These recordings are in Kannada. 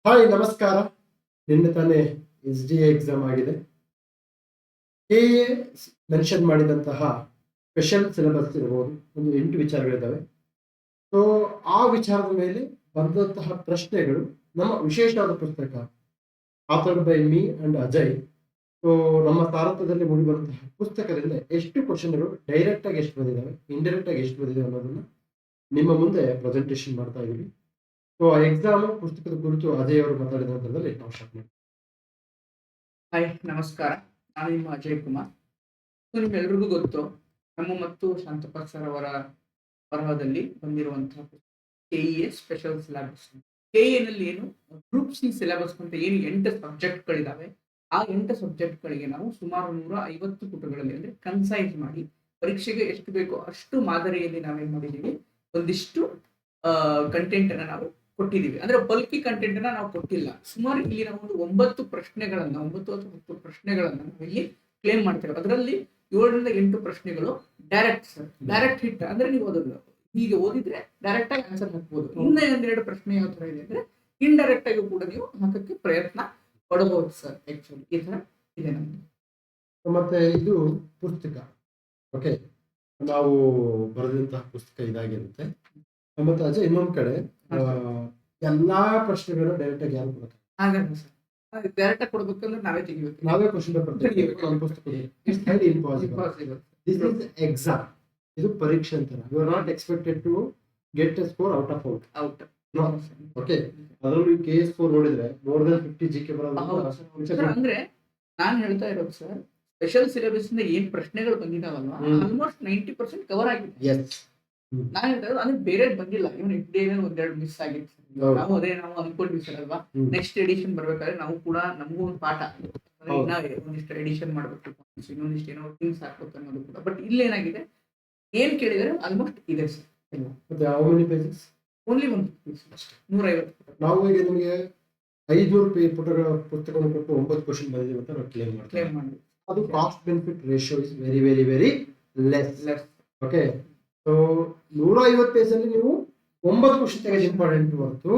ಹಾಯ್ ನಮಸ್ಕಾರ. ನಿನ್ನೆ ತಾನೇ SDA ಎಕ್ಸಾಮ್ ಆಗಿದೆ. KA ಮೆನ್ಷನ್ ಮಾಡಿದಂತಹ ಸ್ಪೆಷಲ್ ಸಿಲೆಬಸ್ ಇರಬಹುದು. ಒಂದು 8 ವಿಚಾರಗಳಿದ್ದಾವೆ. ಸೊ ಆ ವಿಚಾರದ ಮೇಲೆ ಬಂದಂತಹ ಪ್ರಶ್ನೆಗಳು ನಮ್ಮ ವಿಶೇಷವಾದ ಪುಸ್ತಕ authored by me and Ajay. So ನಮ್ಮ ಸಾರಥ್ಯದಲ್ಲಿ ಮೂಡಿಬರುವಂತಹ ಪುಸ್ತಕದಿಂದ ಎಷ್ಟು ಕ್ವಶನ್ಗಳು ಡೈರೆಕ್ಟ್ ಆಗಿ ಎಷ್ಟು ಬಂದಿದ್ದಾವೆ, ಇಂಡೈರೆಕ್ಟ್ ಆಗಿ ಎಷ್ಟು ಬಂದಿದೆ ಅನ್ನೋದನ್ನ ನಿಮ್ಮ ಮುಂದೆ ಪ್ರೆಸೆಂಟೇಷನ್ ಮಾಡ್ತಾ ಇದ್ದೀವಿ. ಸೊ ಆ ಎಕ್ಸಾಮ್ ಪುಸ್ತಕದ ಕುರಿತು ಅಜಯ್ ಅವರು ಮಾತಾಡಿದ ನಂತರದಲ್ಲಿ ನಾವು ಸ್ಟಾರ್ಟ್ ಮಾಡ್ತೀವಿ. ಹಾಯ್ ನಮಸ್ಕಾರ, ನಾನು ನಿಮ್ಮ ಅಜಯ್ ಕುಮಾರ್. ಸೊ ನಿಮ್ಮೆಲ್ರಿಗೂ ಗೊತ್ತು, ನಮ್ಮ ಮತ್ತು ಶಾಂತಪಾಲ್ ಸರ್ ಅವರ ಬರಹದಲ್ಲಿ ಬಂದಿರುವಂತಹ KEA ಸ್ಪೆಷಲ್ ಸಿಲೆಬಸ್. KEA ನಲ್ಲಿ ಏನು ಗ್ರೂಪ್ ಸಿ ಸಿಲೆಬಸ್ ಅಂತ ಏನು 8 ಸಬ್ಜೆಕ್ಟ್ಗಳಿದಾವೆ, ಆ 8 ಸಬ್ಜೆಕ್ಟ್ಗಳಿಗೆ ನಾವು ಸುಮಾರು 150 ಪುಟಗಳಲ್ಲಿ ಅಂದ್ರೆ ಕನ್ಸೈಸ್ ಮಾಡಿ ಪರೀಕ್ಷೆಗೆ ಎಷ್ಟು ಬೇಕೋ ಅಷ್ಟು ಮಾದರಿಯಲ್ಲಿ ನಾವೇನ್ ಮಾಡಿದೀವಿ, ಒಂದಿಷ್ಟು ಕಂಟೆಂಟ್ ಅನ್ನ ನಾವು ಕೊಟ್ಟಿದ್ದೀವಿ. ಅಂದ್ರೆ ಬಲ್ಕಿ ಕಂಟೆಂಟ್ ಅನ್ನ ನಾವು ಕೊಟ್ಟಿಲ್ಲ. ಸುಮಾರು ಇಲ್ಲಿ ನಾವು ಒಂದು 9 ಪ್ರಶ್ನೆಗಳನ್ನ 9 ಅಥವಾ 10 ಪ್ರಶ್ನೆಗಳನ್ನ ನಾವು ಇಲ್ಲಿ ಕ್ಲೇಮ್ ಮಾಡ್ತೇವೆ. ಅದರಲ್ಲಿ 7 ರಿಂದ 8 ಪ್ರಶ್ನೆಗಳು ಡೈರೆಕ್ಟ್ ಹಿಟ್ ಅಂದ್ರೆ ನೀವು ಓದೋದು ಹೀಗೆ ಓದಿದ್ರೆ ಡೈರೆಕ್ಟ್ ಆಗಿ ಆನ್ಸರ್ ಹಾಕ್ಬೋದು. ಇನ್ನ ಒಂದೆರಡು ಪ್ರಶ್ನೆ ಯಾವ ತರ ಇದೆ ಅಂದ್ರೆ ಇಂಡೈರೆಕ್ಟ್ ಆಗಿ ಕೂಡ ನೀವು ಹಾಕಕ್ಕೆ ಪ್ರಯತ್ನ ಪಡಬಹುದು ಸರ್. ಆಕ್ಚುಲಿ ಈ ತರ ಇದೆ ನಮ್ದು. ಮತ್ತೆ ಇದು ಪುಸ್ತಕ, ಓಕೆ, ನಾವು ಬರೆದಂತಹ ಪುಸ್ತಕ ಇದಾಗಿರುತ್ತೆ. ಮತ್ತೆ ಅಜಯ್ ಇನ್ನೊಂದ್ ಕಡೆ ಎಲ್ಲಾ ಪ್ರಶ್ನೆಗಳು ಡೈರೆಕ್ಟ್ ಆಗಿ ಯಾರು ಕೊಡಕ್ಕೆ ಹಾಗಲ್ಲ ಸರ್, ಡೈರೆಕ್ಟ್ ಆಗಿ ಕೊಡ್ಬೇಕಂದ್ರೆ ನಾವೇ ತೆಗಿಬೇಕು. ನಾವೇ ಕ್ವಶನ್ ಪೇಪರ್ ತೆಗಿಬೇಕು. ನಮ್ಮ ಪುಸ್ತಕ it's highly impossible. This is exam. ಇದು ಪರೀಕ್ಷೆ ಅಂತಾರೆ. You are not expected to get a score out of out. Okay, ಅದರಲ್ಲೂ KA ಸ್ಕೋರ್ ನೋಡಿದ್ರೆ ಮೋರ್ ದನ್ 50 GK ಬರೋದು. ಅಂದ್ರೆ ನಾನ್ ಹೇಳ್ತಾ ಇರೋದು ಸರ್, ಸ್ಪೆಷಲ್ ಸಿಲೆಬಸ್ ಇಂದ ಏನ್ ಪ್ರಶ್ನೆಗಳು ಬಂದಿದಾವಲ್ವಾ, ಆಲ್ಮೋಸ್ಟ್ 90% ಕವರ್ ಆಗಿದೆ. ಎಸ್, ನಾನ್ ಹೇಳ್ತಾ ಇರೋದು ಅಂದ್ರೆ ಬೇರೆ ಬಂದಿಲ್ಲ. ಇವನ್ FD ಒಂದೆರಡು ಮಿಸ್ ಆಗಿತ್ತು. ನಾವು ಅನ್ಕೊಂಡ್ವಿ ಸರ್ ಅಲ್ವಾ, ನೆಕ್ಸ್ಟ್ ಎಡಿಷನ್ ಬರ್ಬೇಕಾದ್ರೆ ನಾವು ಕೂಡ ನಮಗೂ ಒಂದು ಪಾಠ ಇನ್ನ ಒಂದಿಷ್ಟು ಎಡಿಷನ್ ಮಾಡ್ಬೇಕು, ಇನ್ನೊಂದಿಷ್ಟು ಏನೋ ಥಿಂಗ್ಸ್ ಹಾಕ್ಬೇಕು ಅನ್ನೋದು ಕೂಡ. ಬಟ್ ಇಲ್ಲೇನಾಗಿದೆ, ಏನ್ ಕೇಳಿದರೆ ಆಲ್ಮೋಸ್ಟ್ ಇದೆ ಸರ್. ಮತ್ತೆ ಹೌ ಮೆನಿ ಪೇಜಸ್? ಓನ್ಲಿ ಒಂದು 150. ನಾವು ಈಗ ನಿಮಗೆ 500 ಪುಟಗಳ ಪುಸ್ತಕವನ್ನು ಕೊಟ್ಟು 9 ಕ್ವಶನ್ ಬಂದಿದೆ ಅಂತ ನಾವು ಕ್ಲೇಮ್ ಮಾಡಿ. ಅದು cost benefit ratio is very very very less. Okay, so 150 page ಅಲ್ಲಿ ನೀವು 9 ಕ್ವಶನ್ ತೆಗೆದು ಇಂಪಾರ್ಟೆಂಟ್ ಹೊರತು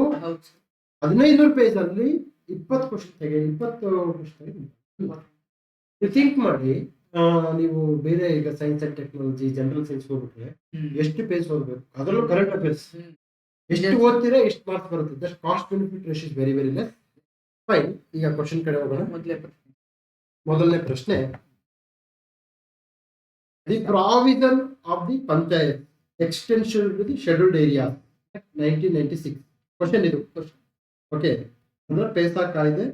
1500 ಪೇಜ್ ಅಲ್ಲಿ 20 ಕ್ವಶನ್ ತೆಗೆದು 20 ಕ್ವಶನ್ ಥಿಂಕ್ ಮಾಡಿ. ನೀವು ಬೇರೆ ಈಗ science and technology, general science ಹೋಗ್ಬಿಟ್ರೆ ಎಷ್ಟು ಪೇಜ್ ಓದಬೇಕು, ಅದರಲ್ಲೂ ಕರೆಂಟ್ ಅಫೇರ್ಸ್ ಎಷ್ಟು ಓದ್ತೀರಾ ಎಷ್ಟು ಮಾರ್ಕ್ಸ್ ಬರುತ್ತೆ. That cost benefit ratio is very very less. Fine, ಈಗ ಕ್ವಶನ್ ಕಡೆ ಹೋಗೋಣ. ಮೊದಲನೇ ಪ್ರಶ್ನೆ, the provision of the panchayat extension to the scheduled area 1996. Question ಇದು. ಓಕೆ, ಅಂದ್ರೆ ಪೇಸಾ ಕಾಯ್ದೆ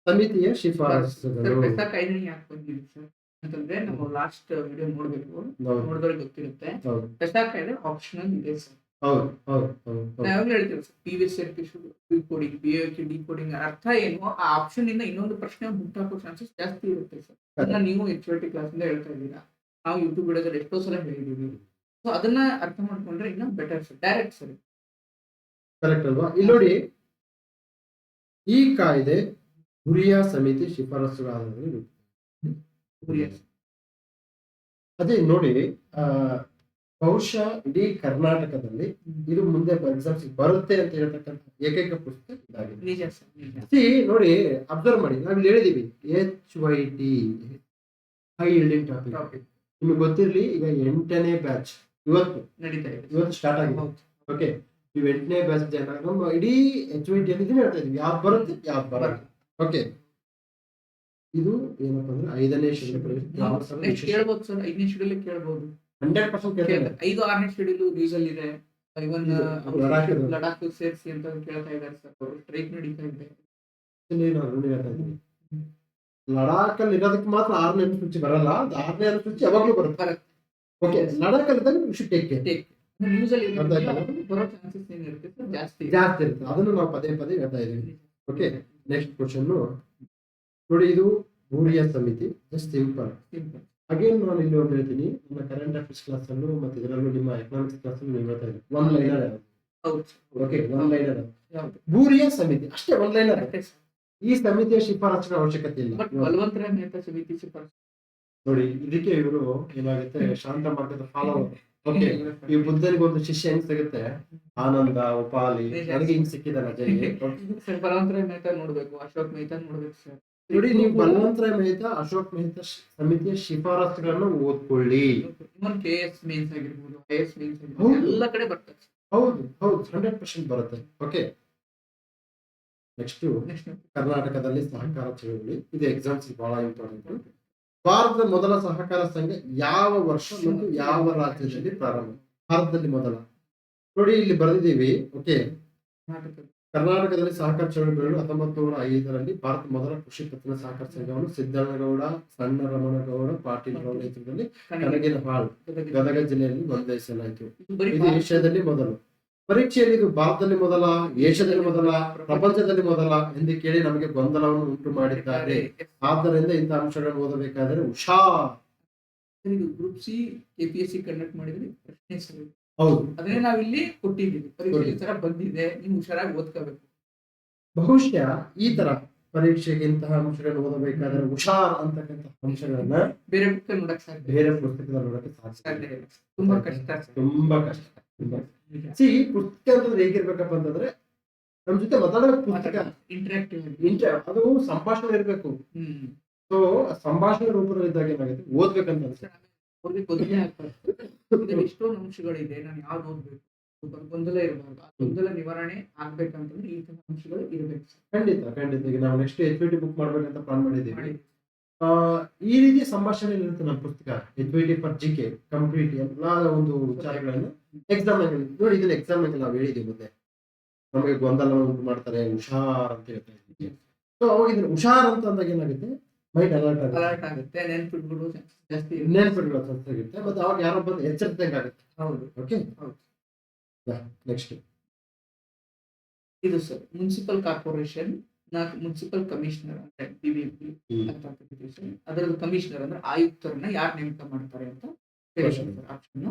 ಸಮಿತಿಯ ಶಿಫಾರಸುಗಳು. ಪೇಸಾ ಕಾಯ್ದೆ ಯಾಕೆ ಬಂದಿದೆ ಸರ್ ಅಂತಂದ್ರೆ, ನಾವು ಲಾಸ್ಟ್ ವಿಡಿಯೋ ನೋಡಿದವ್ರಿಗೆ ಗೊತ್ತಿರುತ್ತೆ. ಪೇಸಾ ಕಾಯ್ದೆ ಆಪ್ಷನಲ್ ಇದೆ ಸರ್. ನಾವ್ ಹೇಳ್ತೀವಿ ಸರ್, ಡಿಕೋಡಿಂಗ್, ಡಿಕೋಡಿಂಗ್ ಅರ್ಥ ಏನು, ಆ ಆಪ್ಷನ್ ಇಂದ ಇನ್ನೊಂದು ಪ್ರಶ್ನೆ ಹುಟ್ಟಾಕೋ ಚಾನ್ಸಸ್ ಜಾಸ್ತಿ ಇರುತ್ತೆ ಸರ್. ಅದನ್ನ ನೀವು HOT ಕ್ಲಾಸ್ ಇಂದ ಹೇಳ್ತಾ ಇದ್ದೀರಾ, ನಾವು ಯೂಟ್ಯೂಬ್ ವಿಡಿಯೋದಲ್ಲಿ ಎಷ್ಟೋ ಸಲ ಹೇಳಿದೀವಿ. ಸೊ ಅದನ್ನ ಅರ್ಥ ಮಾಡ್ಕೊಂಡ್ರೆ ಇನ್ನ better sir. Direct sir, correct ಅಲ್ವಾ? ಇಲ್ಲಿ ನೋಡಿ, ಈ ಕಾಯ್ದೆ ಹುರಿಯಾ ಸಮಿತಿ ಶಿಫಾರಸುಗಳ ಅದೇ ನೋಡಿ, ಬಹುಶಃ ಇಡೀ ಕರ್ನಾಟಕದಲ್ಲಿ ಇದು ಮುಂದೆ ಎಕ್ಸಾಮ್ಸ್ ಬರುತ್ತೆ ಅಂತ ಹೇಳ್ತಕ್ಕಂಥ ಏಕೈಕ ಪುಸ್ತಕ ಇದಾಗಿದೆ. ನೋಡಿ, ಅಬ್ಸರ್ವ್ ಮಾಡಿ, ನಾವಿಲ್ಲಿ ಹೇಳಿದೀವಿ HYT, ಹೈ ಯೀಲ್ಡಿಂಗ್ ಟಾಪಿಕ್. ನಿಮಗೆ ಗೊತ್ತಿರಲಿ, ಈಗ 8ನೇ ಬ್ಯಾಚ್ ಇವತ್ತು ನಡೀತಾ ಇದೆ, ಇವತ್ತು ಸ್ಟಾರ್ಟ್ ಆಗಿದೆ. ಓಕೆ, ನೀವು 8ನೇ ಬ್ಯಾಚ್ ನಮ್ಮ ಇಡೀ HYT ಅಲ್ಲಿ ಇದನ್ನ ಹೇಳ್ತಾ ಇದೀವಿ, ಯಾವ್ದು ಬರುತ್ತೆ ಯಾವ್ದು ಬರಲ್ಲ. ಓಕೆ, ಇದು ಏನಪ್ಪಾ ಅಂದ್ರೆ 5ನೇ ಶೆಡ್ಯೂಲ್ ಕೇಳಬಹುದು ಸರ್. 5ನೇ ಶೆಡ್ಯೂಲ್ ಕೇಳಬಹುದು 100% ಕೇಳ್ತಾರೆ. 5, 6ನೇ ಶೆಡ್ಯೂಲ್ ಲೀಗಲ್ ಇದೆ. ಇವನ್ ಲಡಾಖ್ ಸೇರಿಸಿ ಅಂತ ಕೇಳ್ತಾ ಇದ್ದಾರೆ ಸರ್. ಸ್ಟ್ರೈಕ್ ನಡೀತಾ ಇದೆ. ಲಡಾಖ್ ಅಲ್ಲಿ ಇರೋದಕ್ಕೆ ಮಾತ್ರ 6ನೇ ಅನುಸೂಚಿ ಬರಲ್ಲ, 6ನೇ ಅನುಸೂಚಿ ಯಾವಾಗ್ಲೂ ಬರುತ್ತೆ. ಓಕೆ, ಲಡಾಖ್ ಅಲ್ಲಿ ನ್ಯೂಸ್ ಅಲ್ಲಿ ಬರೋ ಚಾನ್ಸಸ್ ಏನಿರುತ್ತೆ ಸರ್, ಜಾಸ್ತಿ ಇರುತ್ತೆ. ಅದನ್ನು ನಾವು ಪದೇ ಪದೇ ಹೇಳ್ತಾ ಇದೀವಿ. ಓಕೆ, ನೆಕ್ಸ್ಟ್ ಕ್ವಶನ್ ನೋಡಿ, ಇದು ಹುರಿಯಾ ಸಮಿತಿ. Just simple. ಅಗೇನ್ ನಾನು ಇಲ್ಲಿ ಒಂದು ಹೇಳ್ತೀನಿ, ನಮ್ಮ ಕರೆಂಟ್ ಅಫೇರ್ಸ್ ಕ್ಲಾಸ್ ಅಲ್ಲೂ ಮತ್ತೆ ಇದರಲ್ಲೂ ನಿಮ್ಮ ಎಕನಾಮಿಕ್ಸ್ ಕ್ಲಾಸ್ ಅಲ್ಲೂ ನೀವು ಹೇಳ್ತಾ ಇದ್ದೀವಿ, one liner. Okay, one liner ಹುರಿಯಾ ಸಮಿತಿ ಅಷ್ಟೇ, ಒನ್ ಲೈನರ್. ಈ ಸಮಿತಿಯ ಶಿಫಾರಸುಗಳ ಅವಶ್ಯಕತೆ ಇಲ್ಲ. ಬಲವಂತರ ನೇತ ಸಮಿತಿ ಶಿಫಾರಸು ನೋಡಿ, ಇದಕ್ಕೆ ಇವರು ಏನಾಗುತ್ತೆ, ಶಾಂತ ಮಾರ್ಗದ ಫಾಲೋವರ್. ಓಕೆ, ಈ ಬುದ್ಧನಿಗೆ ಒಂದು ಶಿಷ್ಯ ಹೆಂಗ್ ಸಿಗುತ್ತೆ, ಆನಂದ ಉಪಾಲಿ, ನನಗೆ ಹಿಂಗ್ ಸಿಕ್ಕಿದಾನ ಅಜಯ್. ಸರ್ ಬಲವಂತರಾಯ್ ಮೆಹ್ತಾ ನೋಡ್ಬೇಕು, ಅಶೋಕ್ ಮೆಹ್ತಾ ನೋಡ್ಬೇಕು ಸರ್. ನೋಡಿ, ನೀವು ಬಲವಂತರಾಯ್ ಮೆಹ್ತಾ, ಅಶೋಕ್ ಮೆಹ್ತಾ ಸಮಿತಿಯ ಶಿಫಾರಸುಗಳನ್ನು ಓದ್ಕೊಳ್ಳಿ. ಇವನ್ KS ಮೇನ್ಸ್ ಆಗಿರ್ಬೋದು, IAS ಮೇನ್ಸ್ ಆಗಿರ್ಬೋದು, ಹೌದು. ಎಲ್ಲ ಕಡೆ ಬರ್ತದೆ. ಹೌದು ಹೌದು, 100% ಬರುತ್ತೆ. ಓಕೆ, ನೆಕ್ಸ್ಟ್ ನೆಕ್ಸ್ಟ್ ಕರ್ನಾಟಕದಲ್ಲಿ ಸಹಕಾರ ಚಳವಳಿ. ಇದು ಎಕ್ಸಾಮ್ಸ್ ಬಹಳ ಇಂಪಾರ್ಟೆಂಟ್. ಭಾರತದ ಮೊದಲ ಸಹಕಾರ ಸಂಘ ಯಾವ ವರ್ಷ ಮತ್ತು ಯಾವ ರಾಜ್ಯದಲ್ಲಿ ಪ್ರಾರಂಭ? ಭಾರತದಲ್ಲಿ ಮೊದಲ. ನೋಡಿ, ಇಲ್ಲಿ ಬರೆದಿದ್ದೀವಿ. ಓಕೆ, ಕರ್ನಾಟಕದ ಕರ್ನಾಟಕದಲ್ಲಿ ಸಹಕಾರ ಚಳವಳಿ 1905ರಲ್ಲಿ ಭಾರತ ಮೊದಲ ಕೃಷಿ ಪತ್ತಿನ ಸಹಕಾರ ಸಂಘವನ್ನು ಸಿದ್ದಣ್ಣಗೌಡ, ಸಣ್ಣ ರಮಣಗೌಡ ಪಾಟೀಲ್ ಅವರ ನೇತೃತ್ವದಲ್ಲಿ ಕನಗಿನಹಾಳ್, ಗದಗ ಜಿಲ್ಲೆಯಲ್ಲಿ ನೋಂದಾಯಿಸಲಾಯಿತು. ಬರೀ ಇದು ಏಷ್ಯಾದಲ್ಲಿ ಮೊದಲು. ಪರೀಕ್ಷೆಯಲ್ಲಿ ಇದು ಭಾರತದಲ್ಲಿ ಮೊದಲ, ಏಷ್ಯಾದಲ್ಲಿ ಮೊದಲ, ಪ್ರಪಂಚದಲ್ಲಿ ಮೊದಲ ಎಂದು ಕೇಳಿ ನಮಗೆ ಗೊಂದಲವನ್ನು ಉಂಟು ಮಾಡಿದ್ದಾರೆ. ಆದ್ದರಿಂದ ಇಂಥ ಅಂಶಗಳನ್ನು ಓದಬೇಕಾದರೆ ಹುಷಾರ್. ಇದು ಗ್ರೂಪ್ ಸಿ KPSC ಕಂಡಕ್ಟ್ ಮಾಡಿದ್ರೆ ಪ್ರಶ್ನೆ ಸರಿ. ಹೌದು, ಅದನ್ನೇ ನಾವಿಲ್ಲಿ ಕೊಟ್ಟಿದ್ದೀವಿ. ಪರೀಕ್ಷೆ ಈ ತರ ಬಂದಿದೆ, ನೀವು ಹುಷಾರಾಗಿ ಓದ್ಕೋಬೇಕು. ಬಹುಶಃ ಈ ತರ ಪರೀಕ್ಷೆಗೆ ಇಂತಹ ಅಂಶಗಳನ್ನು ಓದಬೇಕಾದ್ರೆ ಹುಷಾರ್ ಅಂತಕ್ಕಂಥ ಅಂಶಗಳನ್ನ ಬೇರೆ ಬುಕ್ ನೋಡಕ್ ಸಾಧ್ಯ ಬೇರೆ ಪುಸ್ತಕದಲ್ಲಿ ನೋಡಕ್ಕೆ ಸಾಧ್ಯ ಸಾಧ್ಯ ಇಲ್ಲ. ತುಂಬಾ ಕಷ್ಟ ಸರ್. ತುಂಬಾ ಕಷ್ಟ. ಪುಸ್ತಕ ಅಂತಂದ್ರೆ ಹೇಗಿರ್ಬೇಕಪ್ಪ ಅಂತಂದ್ರೆ ನಮ್ ಜೊತೆ ಮಾತಾಡೋ ಪುಸ್ತಕ ಇಂಟರಾಕ್ಟಿವ್ ಅದು ಸಂಭಾಷಣೆ ಇರ್ಬೇಕು. ಹ್ಮ್ ಸೊ ಸಂಭಾಷಣೆ ರೂಪದಲ್ಲಿ ಇದ್ದಾಗ ಏನಾಗುತ್ತೆ, ಓದ್ಬೇಕಂತ ಅನ್ಸುತ್ತೆ. ಅವ್ರಿಗೆ ಗೊಂದಲ ಆಗ್ತದೆ. ಇದ್ರಲ್ಲಿ ಎಷ್ಟೊಂದು ಅಂಶಗಳಿದೆ, ನಾನು ಯಾವ್ದು ಓದ್ಬೇಕು, ಗೊಂದಲ ಇರಬಾರ್ದು. ಆ ಗೊಂದಲ ನಿವಾರಣೆ ಆಗ್ಬೇಕಂತಂದ್ರೆ ಈ ತರ ಅಂಶಗಳು ಇರ್ಬೇಕು ಸರ್. ಖಂಡಿತ. ಈಗ ನಾವು ನೆಕ್ಸ್ಟ್ HVT ಬುಕ್ ಮಾಡ್ಬೇಕಂತ ಪ್ಲಾನ್ ಮಾಡಿದ್ದೀವಿ. ಮಾಡಿ ಈ ರೀತಿಯ ಸಂಭಾಷಣೆ ಇರುತ್ತೆ ನಮ್ಮ ಪುಸ್ತಕ. HVT ಫಾರ್ GK ಕಂಪ್ಲೀಟ್ ಎಲ್ಲಾ ಒಂದು ವಿಚಾರಗಳನ್ನು ಎಕ್ಸಾಮ್ ನೋಡಿ. ಇದನ್ನ ಎಕ್ಸಾಮ್ ನಾವು ಹೇಳಿದೀವಿ ಮುಂದೆ, ನಮಗೆ ಗೊಂದಲವನ್ನು ಉಂಟು ಮಾಡ್ತಾರೆ, ಹುಷಾರ್ ಅಂತ ಹೇಳ್ತಾ ಇದ್ದೀವಿ. ಸೊ ಅವಾಗ ಇದನ್ನ ಹುಷಾರ್ ಅಂತ ಅಂದಾಗ ಏನಾಗುತ್ತೆ, ಮೈಂಡ್ ಅಲರ್ಟ್ ಆಗುತ್ತೆ, ನೆನ್ಪಿಟ್ಬಿಡು ಜಾಸ್ತಿ ಸಿಗುತ್ತೆ. ಮತ್ತೆ ಅವಾಗ ಯಾರೋ ಬಂದು ಎಚ್ಚರಿಸಿದಂಗೆ ಆಗುತ್ತೆ. ಹೌದು. ಓಕೆ, ಹೌದು. ನೆಕ್ಸ್ಟ್ ಇದು sir municipal corporation municipal commissioner ಅಂದ್ರೆ BBMP ಅಂತ ಅದರದ್ದು ಕಮಿಷನರ್ ಅಂದ್ರೆ ಆಯುಕ್ತರನ್ನ ಯಾರು ನೇಮಕ ಮಾಡ್ತಾರೆ ಅಂತ ಆಪ್ಷನ್.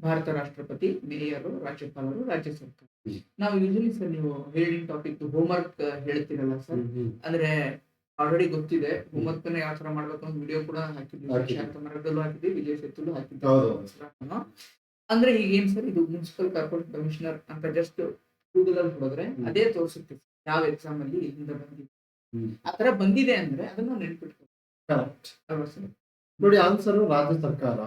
ಭಾರತ ರಾಷ್ಟ್ರಪತಿ, ಮೇಯರ್, ರಾಜ್ಯಪಾಲರು, ರಾಜ್ಯ ಸರ್ಕಾರ. ನಾವು ಯೂಶಲಿ ಸರ್ ನೀವು ಹೇಳಿದ ಟಾಪಿಕ್ ಹೋಮ್ವರ್ಕ್ ಹೇಳ್ತೀರಲ್ಲ ಸರ್, ಅಂದ್ರೆ ಆಲ್ರೆಡಿ ಗೊತ್ತಿದೆ. ಹೋಮ್ವರ್ಕ್ ಯಾವ ತರ ಮಾಡ್ಬೇಕು ಅಂತ ವಿಡಿಯೋ ಕೂಡ ಹಾಕಿದ್ವಿ, ಶಾಂತಮರದಲ್ಲೂ ಹಾಕಿದ್ವಿ, ವಿಜಯ ಸೇತುಲ್ಲೂ ಹಾಕಿದ್ವಿ. ಅಂದ್ರೆ ಈಗ ಏನ್ ಸರ್, ಇದು ಮುನ್ಸಿಪಲ್ ಕಾರ್ಪೊರೇಷನ್ ಕಮಿಷನರ್ ಅಂತ ಜಸ್ಟ್ ಗೂಗಲ್ ಅಲ್ಲಿ ಹೋದ್ರೆ ಅದೇ ತೋರಿಸುತ್ತೆ ಯಾವ ಎಕ್ಸಾಮ್ ಅಲ್ಲಿ ಇಲ್ಲಿಂದ ಬಂದಿದೆ. ಆತರ ಬಂದಿದೆ ಅಂದ್ರೆ ಅದನ್ನ ನೆನ್ಪಿಟ್ಕೊ. ಕರೆಕ್ಟ್ ಅಲ್ವಾ ಸರ್? ನೋಡಿ, ಆನ್ಸರ್ ರಾಜ್ಯ ಸರ್ಕಾರ.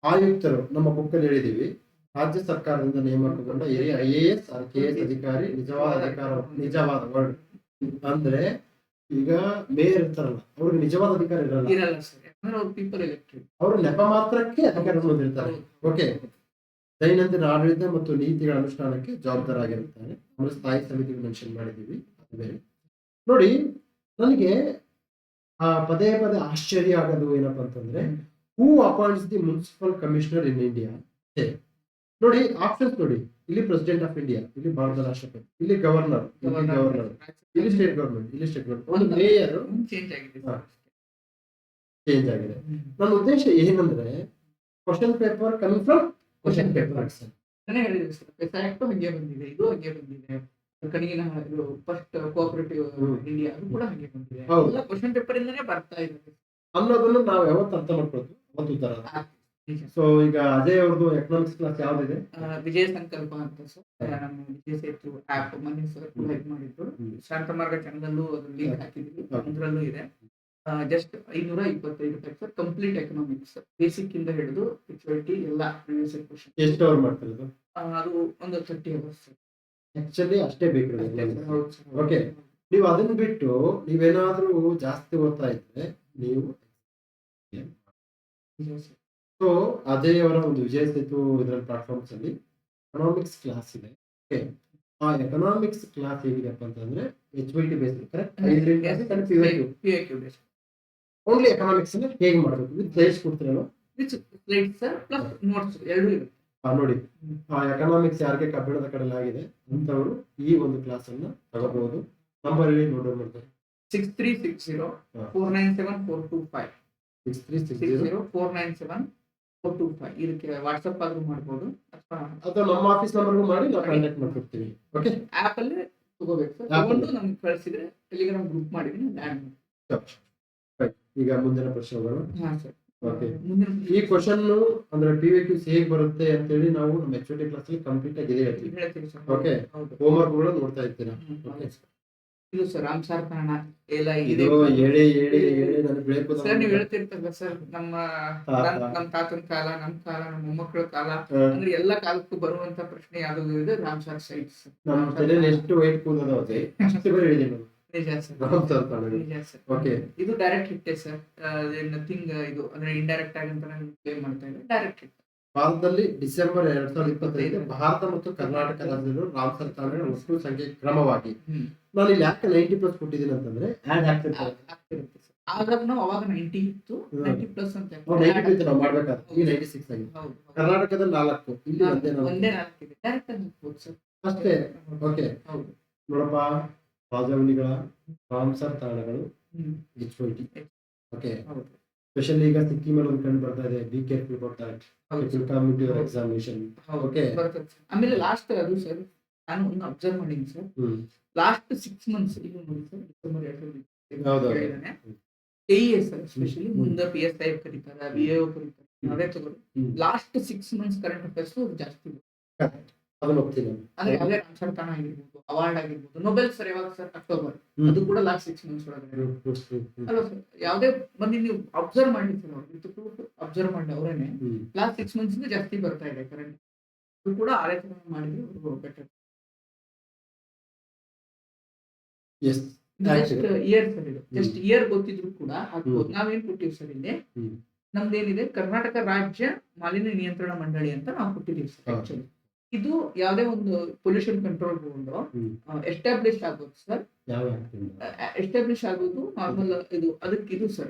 ಆಯುಕ್ತರು ನಮ್ಮ ಬುಕ್ ಅಲ್ಲಿ ಹೇಳಿದೀವಿ. ರಾಜ್ಯ ಸರ್ಕಾರದಿಂದ ನೇಮಕಗೊಂಡ ಹಿರಿಯ IAS KS ಅಧಿಕಾರಿ. ನಿಜವಾದ ವರ್ಡ್ ಅಂದ್ರೆ ಈಗ ಮೇಯರ್ ಇರ್ತಾರಲ್ಲ, ಅವ್ರಿಗೆ ನಿಜವಾದ ಅಧಿಕಾರ ಇರಲ್ಲ ಸರ್, ಯಾಕಂದ್ರೆ ಅವ್ರು ಪೀಪಲ್ ಎಲೆಕ್ಟೆಡ್. ಅವರು ನೆಪ ಮಾತ್ರಕ್ಕೆ ಅಧಿಕಾರ ಹೊಂದಿರ್ತಾರೆ. ಓಕೆ, ದೈನಂದಿನ ಆಡಳಿತ ಮತ್ತು ನೀತಿಗಳ ಅನುಷ್ಠಾನಕ್ಕೆ ಜವಾಬ್ದಾರಾಗಿರುತ್ತಾರೆ. ಅಂದ್ರೆ ಸ್ಥಾಯಿ ಸಮಿತಿ ಮೆನ್ಷನ್ ಮಾಡಿದೀವಿ. ಅದು ಬೇರೆ. ನೋಡಿ, ನನಗೆ ಪದೇ ಆಶ್ಚರ್ಯ ಆಗೋದು ಏನಪ್ಪಾ ಅಂತಂದ್ರೆ, who appoints the municipal commissioner in India. ನೋಡಿ ಆಪ್ಷನ್ಸ್ ನೋಡಿ, ಇಲ್ಲಿ ಪ್ರೆಸಿಡೆಂಟ್ ಆಫ್ ಇಂಡಿಯಾ, ಇಲ್ಲಿ ಭಾರತದ ರಾಷ್ಟ್ರಪತಿ, ಇಲ್ಲಿ ಗವರ್ನರ್, ಇಲ್ಲಿ ಸ್ಟೇಟ್ ಗವರ್ನಮೆಂಟ್, ಒಂದು ಮೇಯರ್ ಚೇಂಜ್ ಆಗಿದೆ. ಚೇಂಜ್ ಆಗಿದೆ. ನನ್ನ ಉದ್ದೇಶ ಏನಂದ್ರೆ, question paper coming from question paper. ಹೇಳಿದೆ ಸರ್, ಪೆಸಾಕ್ಟ್ ಹಂಗೆ ಬಂದಿದೆ, ಇದು ಹಂಗೆ ಬಂದಿದೆ. ಕಣಿಗಿನ ಫಸ್ಟ್ ಕೋಆಪರೇಟಿವ್ ಇಂಡಿಯಾ ಅದು ಕೂಡ ಹಂಗೆ ಬಂದಿದೆ. ಎಲ್ಲ ಕ್ವಶನ್ ಪೇಪರ್ ಇಂದಾನೆ ಬರ್ತಾ ಇದೆ ಅನ್ನೋದನ್ನು ನಾವು ಯಾವತ್ತು ಅರ್ಥ ಮಾಡ್ಕೊಳ್ತೀವಿ ಅವತ್ತು ಉತ್ತರ. ಸೊ ಈಗ ಅಜಯ್ ಅವ್ರದ್ದು ಎಕನಾಮಿಕ್ಸ್ ಕ್ಲಾಸ್ ಯಾವ್ದಿದೆ? ವಿಜಯ ಸಂಕಲ್ಪ ಅಂತ ಸರ್, ನಮ್ಮ ವಿಜಯ ಸೇತು ಆಪ್ ಮನೆ ಸರ್ ಕೂಡ ಇದು ಮಾಡಿದ್ರು. ಶಾಂತಮಾರ್ಗ ಚಾನಲ್ ಲಿಂಕ್ ಹಾಕಿದ್ವಿ, ಅದರಲ್ಲೂ ಇದೆ. Just 525 sir, complete economics basic ಇಂದ ಹಿಡಿದು HVT ಎಲ್ಲ ಪ್ರಿವಿಯಸ್ ಕ್ವೆಶ್ಚನ್. ಎಷ್ಟು ಅವರ್ ಮಾಡ್ತಿರೋದು? ಅದು ಒಂದು 30 hours ಸರ್. ಆಕ್ಚುಲಿ ಅಷ್ಟೇ ಬೇಕು. ಓಕೆ, ನೀವು ಅದನ್ನ ಬಿಟ್ಟು ನೀವೇನಾದ್ರೂ ಜಾಸ್ತಿ ಓದ್ತಾ ಇದ್ರೆ ನೀವು ಸೊ ಅಜಯ್ ಅವರ ಒಂದು ವಿಜಯ ಸೇತು ಇದರ ಪ್ಲಾಟ್ಫಾರ್ಮ್ಸ್ ಅಲ್ಲಿ ಎಕನಾಮಿಕ್ಸ್ ಕ್ಲಾಸ್ ಇದೆ. ಓಕೆ, ಆ ಎಕನಾಮಿಕ್ಸ್ ಕ್ಲಾಸ್ ಹೇಗಿದೆಪ್ಪ ಅಂತಂದ್ರೆ HVT based. Correct? Only economics ಹೇಗೆ ಮಾಡಬೇಕು ವಿತ್ ಸ್ಲೈಡ್ಸ್ ಕೊಡ್ತೀರಲ್ವ? ಸ್ಲೈಡ್ಸ್ ಸರ್ ಪ್ಲಸ್ ನೋಟ್ಸ್ ಎರಡೂ ಇರುತ್ತೆ. ನೋಡಿ, ಆ ಎಕನಾಮಿಕ್ಸ್ ಯಾರಿಗೆ ಕಬ್ಬಿಣದ ಕಡಲೆ ಆಗಿದೆ ಅಂತವರು ಈ ಒಂದು ಕ್ಲಾಸ್ ಅನ್ನ ತಗೋಬಹುದು. ನಂಬರ್ ಹೇಳಿ ನೋಟ್ ಮಾಡ್ತಾರೆ. 6360 497 425 6360 497 425. ಇದಕ್ಕೆ ವಾಟ್ಸ್ಆಪ್ ಆದ್ರೂ ಮಾಡ್ಬೋದು ಅಥವಾ ನಮ್ಮ ಆಫೀಸ್ ನಂಬರ್ಗೂ ಮಾಡಿ ನಾವು ಕಾಂಟ್ಯಾಕ್ಟ್ ಮಾಡ್ಕೊಡ್ತೀವಿ. ಓಕೆ, ಆಪ್ ಅಲ್ಲೇ ತಗೋಬೇಕು ಸರ್. ತಗೊಂಡು ನಮ್ಗೆ ಕಳಿಸಿದ್ರೆ ಟೆಲಿಗ್ರಾಮ್ ಗ್ರೂಪ್ ಮಾಡಿದೀನಿ, ಆಡ್ ಮಾಡಿ. ಈಗ ಮುಂದಿನ ಪ್ರಶ್ನೆ ಹೋಗೋಣ. ಹಾ ಸರ್, Okay. ಮುಂದಿನ ಈ ಕ್ವಶನ್ ಅಂದ್ರೆ PVQs ಹೇಗೆ ಬರುತ್ತೆ ಅಂತ ಹೇಳಿ ನಾವು ನಮ್ಮ HOD ಕ್ಲಾಸ್ ಅಲ್ಲಿ ಕಂಪ್ಲೀಟ್ ಆಗಿ ಇದೆ ಹೇಳ್ತೀವಿ. ಹೇಳ್ತೀವಿ ಸರ್. Okay. ಹೌದು. ಹೋಮ್ವರ್ಕ್ ಗಳು ನೋಡ್ತಾ ಇರ್ತೀರಾ. ಹೌದು Okay. ಸರ್. ಇದು ಸರ್ ರಾಮಸಾರ್ ಕಾರಣ ಎಲ್ಲ ಇದು ಇದೆ ಹೇಳಿ ನನಗೆ ಬೆಳಕು ಸರ್. ನೀವ್ ಹೇಳ್ತಿರ್ತಲ್ಲ ಸರ್, ನಮ್ಮ ತಾತ. ನಮ್ ತಾತನ ಕಾಲ, ನಮ್ ಕಾಲ, ನಮ್ಮ ಮೊಮ್ಮಕ್ಕಳ ಕಾಲ, ಅಂದ್ರೆ ಎಲ್ಲ ಕಾಲಕ್ಕೂ ಬರುವಂತ ಪ್ರಶ್ನೆ ಯಾವ್ದು ಇದೆ ರಾಮಸಾರ್ ಸೈಟ್ಸ್. ನಮ್ಮ ತಲೆಯಲ್ಲಿ ಎಷ್ಟು ವೈಟ್ ಕೂಲ್ ಅದಾವೆ ಅಷ್ಟು ಬೇರೆ ಹೇಳಿದ್ದೀನಿ ನಾನು. ನಿಜ ಸರ್. ರಾಮಸಾರ್ ತಾಣಗಳು. ನಿಜ ಸರ್. ಓಕೆ. ಇದು ಡೈರೆಕ್ಟ್ ಹಿಟ್ಟೆ ಸರ್. ನಥಿಂಗ್ ಇದು ಅಂದ್ರೆ ಇಂಡೈರೆಕ್ಟ್ ಆಗಿ ಅಂತ ನಾನು ಕ್ಲೇಮ್ ಮಾಡ್ತಾ ಇದ್ದೀನಿ. Direct hit. ಭಾರತದಲ್ಲಿ ಡಿಸೆಂಬರ್ 2025 ಭಾರತ ಮತ್ತು ಕರ್ನಾಟಕ ರಾಜ್ಯಗಳು ರಾಮಸರ್ ತಾಣಗಳ ಒಟ್ಟು ಸಂಖ್ಯೆ ಕ್ರಮವಾಗಿ ನಾನು ಇಲ್ಲಿ ಯಾಕೆ 90+ ಕೊಟ್ಟಿದ್ದೀನಿ ಅಂತಂದ್ರೆ ಆಡ್ ಆಗ್ತಿರ್ತಾರೆ. ಆಗ್ತಿರುತ್ತೆ ಸರ್. ಆಗ ನಾವು ಅವಾಗ 90 ಇತ್ತು, 90+ ಅಂತ ನಾವು 90 ಇತ್ತು ನಾವು ಮಾಡ್ಬೇಕಾದ್ರೆ ಈ 96 ಆಗಿದೆ. ಹೌದು. ಕರ್ನಾಟಕದಲ್ಲಿ 4 ಇಲ್ಲಿ ಒಂದೇ 4 ಒಂದೇ 4 ಇದೆ. ಡೈರೆಕ್ಟ್ ಆಗಿ ಹೋಗ್ಬೋದು ಸರ್. ಅಷ್ಟೇ. ಓಕೆ. ಹೌದು. ನೋಡಪ್ಪ, ರಾಜವನಿಗಳ ರಾಮಸರ್ ತಾಣಗಳು ಹ್ಮ್. HYT. ಓಕೆ. ಹೌದು. ಸ್ಪೆಷಲಿ ಈಗ ಸಿಕ್ಕಿಮಲ್ಲಿ ಒಂದು ಕಂಡು ಬರ್ತಾ ಇದೆ. Be careful about that. ಹೌದು it will come into your examination. ಹೌದು. ಓಕೆ. ಬರ್ತದೆ ಸರ್. ಆಮೇಲೆ ಲಾಸ್ಟ್ ಅದು ಸರ್, ನಾನು ಒಂದು ಅಬ್ಸರ್ವ್ ಮಾಡೀನಿ ಸರ್. ಲಾಸ್ಟ್ 6 ಮಂತ್ಸ್ ಈಗ ನೋಡಿ ಸರ್, ಡಿಸೆಂಬರ್ 2025 ಹೌದು. ಹೇಳಿದಾನೆ. KES ಸರ್ ಎಸ್ಪೆಷಲಿ ಮುಂದೆ PSI ಕರೀತಾರೆ, VAO ಕರೀತಾರೆ, ಅದೇ ತಗೊಳ್ಳಿ. ಲಾಸ್ಟ್ 6 ಮಂತ್ಸ್ ಕರೆಂಟ್ ಅಫೇರ್ಸ್ ಜಾಸ್ತಿ ಇದೆ. ಅದನ್ನ ಒಪ್ತೀನಿ. ಅಂದ್ರೆ ಯಾವುದೇ ರಾಮಸರ್ ತಾಣ ಆಗಿರ್ಬೋದು, ಅವಾರ್ಡ್ ಆಗಿರ್ಬೋದು, ನೊಬೆಲ್ ಸರ್ ಯಾವಾಗ ಸರ್ ಅಕ್ಟೋಬರ್, ಅದು ಕೂಡ ಲಾಸ್ಟ್ 6 ಮಂತ್ಸ್ ಒಳಗಡೆ ಅಲ್ವಾ ಸರ್. ಯಾವುದೇ ಬಂದು ನೀವು ಅಬ್ಸರ್ವ್ ಮಾಡಿ ಸರ್, ಅವ್ರು ಅಬ್ಸರ್ವ್ ಮಾಡಿ ಅವರೇನೆ ಲಾಸ್ಟ್ 6 ಮಂತ್ಸ್ ಇಂದ ಜಾಸ್ತಿ ಬರ್ತಾ ಇದೆ ಕರೆಂಟ್. ಅದು ಕೂಡ ಅದೇ ತರ ಮಾಡಿದ್ರೆ ಅವರು better. Yes. Just year sir, ಇದು ಜಸ್ಟ್ ಇಯರ್ ಗೊತ್ತಿದ್ರು ಕೂಡ ಆಗ್ಬೋದು. ನಾವೇನ್ ಕೊಟ್ಟಿವಿ ಸರ್ ಇಲ್ಲಿ, ನಮ್ದೇನಿದೆ ಕರ್ನಾಟಕ ರಾಜ್ಯ ಮಾಲಿನ್ಯ ನಿಯಂತ್ರಣ ಮಂಡಳಿ ಅಂತ ನಾವು ಕೊಟ್ಟಿದ್ದೀವಿ ಸರ್. ಆಕ್ಚುಲಿ ಇದು ಯಾವುದೇ ಒಂದು ಪೊಲ್ಯೂಷನ್ ಕಂಟ್ರೋಲ್ ಬೋರ್ಡ್ ಎಸ್ಟಾಬ್ಲಿಷ್ ಆಗೋದು ಸರ್. ಎಸ್ಟಾಬ್ಲಿಷ್ ಆಗೋದು ನಾರ್ಮಲ್ ಇದು, ಅದಕ್ಕೆ ಇದು ಸರ್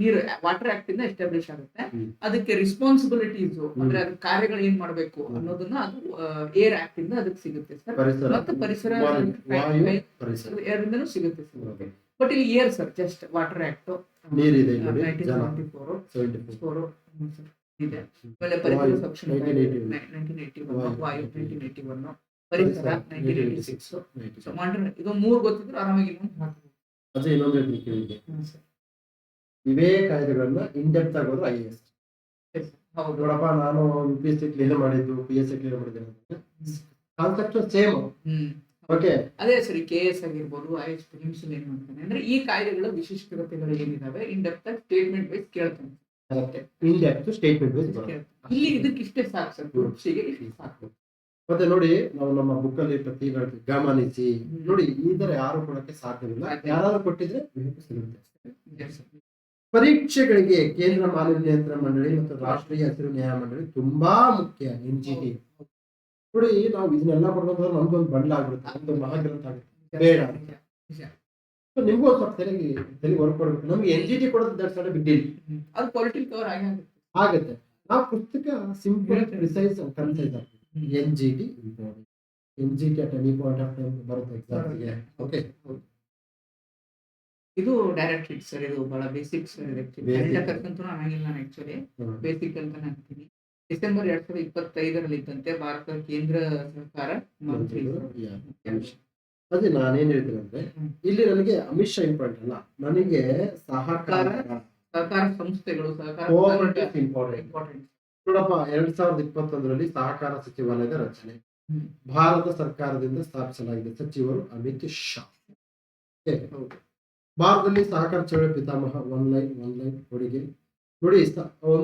ನೀರು ವಾಟರ್ ಆಕ್ಟ್ ಇಂದ ಎಸ್ಟಾಬ್ಲಿಷ್ ಆಗುತ್ತೆ. ಅದಕ್ಕೆ ರೆಸ್ಪಾನ್ಸಿಬಿಲಿಟೀಸ್ ಅಂದ್ರೆ ಅದ್ರ ಕಾರ್ಯಗಳು ಏನ್ ಮಾಡ್ಬೇಕು ಅನ್ನೋದನ್ನ ಅದು ಏರ್ ಆಕ್ಟ್ ಇಂದ ಅದಕ್ಕೆ ಸಿಗುತ್ತೆ ಸರ್. ಮತ್ತು ಪರಿಸರ ಏರಿಂದನೂ ಸಿಗುತ್ತೆ ಸರ್. ಬಟ್ ಇಲ್ಲಿ air sir just water act ನೀರಿದೆ 1974 ಇದೆ. ಆಮೇಲೆ ಪರಿಸರ ಸಂರಕ್ಷಣೆ 1981, ವಾಯು 1981, ಪರಿಸರ 1986. ಇದು 3 ಗೊತ್ತಿದ್ರು ಆರಾಮಾಗಿ ಅದೇ ಇನ್ನೊಂದು ಹೇಳ್ತೀನಿ. ಇವೇ ಕಾಯ್ದೆಗಳನ್ನ ಇಂಡೆಪ್ತ್ ಆಗೋದು IAS. ಹೌದು. ನೋಡಪ್ಪ, ನಾನು UPSC ಕ್ಲಿಯರ್ ಮಾಡಿದ್ದು, PSI ಕ್ಲಿಯರ್ ಮಾಡಿದ್ದೇನೆ, ಕಾನ್ಸೆಪ್ಟ್ ಸೇಮ್. ಓಕೆ. ಅದೇ ಸರಿ, KS ಆಗಿರ್ಬೋದು, IAS ಪ್ರಿಲಿಮ್ಸ್ ಏನ್ ಮಾಡ್ತಾನೆ ಅಂದ್ರೆ ಈ ಕಾಯ್ದೆಗಳ ವಿಶಿಷ್ಟತೆಗಳು ಏನಿದಾವೆ ಇನ್ ಡೆಪ್ತ್ ಆಗಿ ಸ್ಟೇಟ್ಮೆಂಟ್ ವೈಸ್ ಕೇಳ್ತಾನೆ. ಇನ್ ಡೆಪ್ತ್ ಸ್ಟೇಟ್ಮೆಂಟ್ ವೈಸ್ ಇಲ್ಲಿ ಇದಕ್ಕೆ ಇಷ್ಟೇ ಸಾಕು ಸರ್, ಗ್ರೂಪ್ಸಿಗೆ ಇಷ್ಟೇ ಸಾಕು. ಮತ್ತೆ ನೋಡಿ, ನಾವು ನಮ್ಮ ಬುಕ್ ಅಲ್ಲಿ ಪ್ರತಿ ಗಮನಿಸಿ ನೋಡಿ, ಈ ತರ ಯಾರು ಕೊಡಕ್ಕೆ ಸಾಧ್ಯವಿಲ್ಲ. ಯಾರು ಕೊಟ್ಟಿದ್ರೆ ಸಿಗುತ್ತೆ. ಪರೀಕ್ಷೆಗಳಿಗೆ ಕೇಂದ್ರ ಮಾಲಿನ್ಯ ನಿಯಂತ್ರಣ ಮಂಡಳಿ ಮತ್ತು ರಾಷ್ಟ್ರೀಯ ಹಸಿರು ನ್ಯಾಯ ಮಂಡಳಿ ತುಂಬಾ ಮುಖ್ಯ. NGT ನೋಡಿ, ನಾವು ಇದನ್ನೆಲ್ಲ ಕೊಡೋದು ನಮ್ದೊಂದು ಬಂಡ್ಲ ಆಗ್ಬಿಡುತ್ತೆ, ನಮ್ದು ಮಹಾಗ್ರಂಥ ಆಗುತ್ತೆ. ಬೇಡ. ನಿಮ್ಗೂ ಸ್ವಲ್ಪ ತೆರಿಗೆ ವರ್ಕ್ ಕೊಡ್ಬೇಕು. ನಮ್ಗೆ NGT ಕೊಡೋದು ದಟ್ಸ್ ಬಿಗ್ ಡೀಲ್. ಅದು ಪೊಲಿಟಿಕಲ್ ಕವರ್ ಆಗುತ್ತೆ. ನಾವು ಪುಸ್ತಕ ಸಿಂಪಲ್, ಪ್ರಿಸೈಸ್ ಅಂಡ್ ಕನ್ಸೈಸ್ ಆಗುತ್ತೆ. NGT important. NGT at any point of time ಬರುತ್ತೆ ಎಕ್ಸಾಮ್ಗೆ. ಓಕೆ. ಇದು ಡೈರೆಕ್ಟ್ ಹಿಟ್ ಸರ್. ಇದು ಬಹಳ ಬೇಸಿಕ್ ಸರ್. ಕರ್ಕಂತೂ ಆಗಿಲ್ಲ ನಾನು ಆಕ್ಚುಲಿ ಬೇಸಿಕ್ ಅಂತ ಹಾಕ್ತೀನಿ. ಡಿಸೆಂಬರ್ 2025 ಇದ್ದಂತೆ ಭಾರತ ಕೇಂದ್ರ ಸರ್ಕಾರ ಮಂತ್ರಿ. ಅದೇ ನಾನೇನ್ ಹೇಳ್ತೀನಿ ಅಂದ್ರೆ, ಇಲ್ಲಿ ನನಗೆ ಅಮಿತ್ ಶಾ ಇಂಪಾರ್ಟೆಂಟ್ ಅಲ್ಲ, ನನಗೆ ಸಹಕಾರ ಸಂಸ್ಥೆಗಳು, ಇಂಪಾರ್ಟೆಂಟ್. ನೋಡಪ್ಪ, 2021ರಲ್ಲಿ ಸಹಕಾರ ಸಚಿವಾಲಯದ ರಚನೆ ಭಾರತ ಸರ್ಕಾರದಿಂದ ಸ್ಥಾಪಿಸಲಾಗಿದೆ. ಸಚಿವರು ಅಮಿತ್ ಶಾ. ಭಾರತದಲ್ಲಿ ಸಹಕಾರ ಚಳವಳಿ ಪಿತಾಮಹ ಒನ್ ಲೈನ್ ಕೊಡುಗೆ ನೋಡಿ.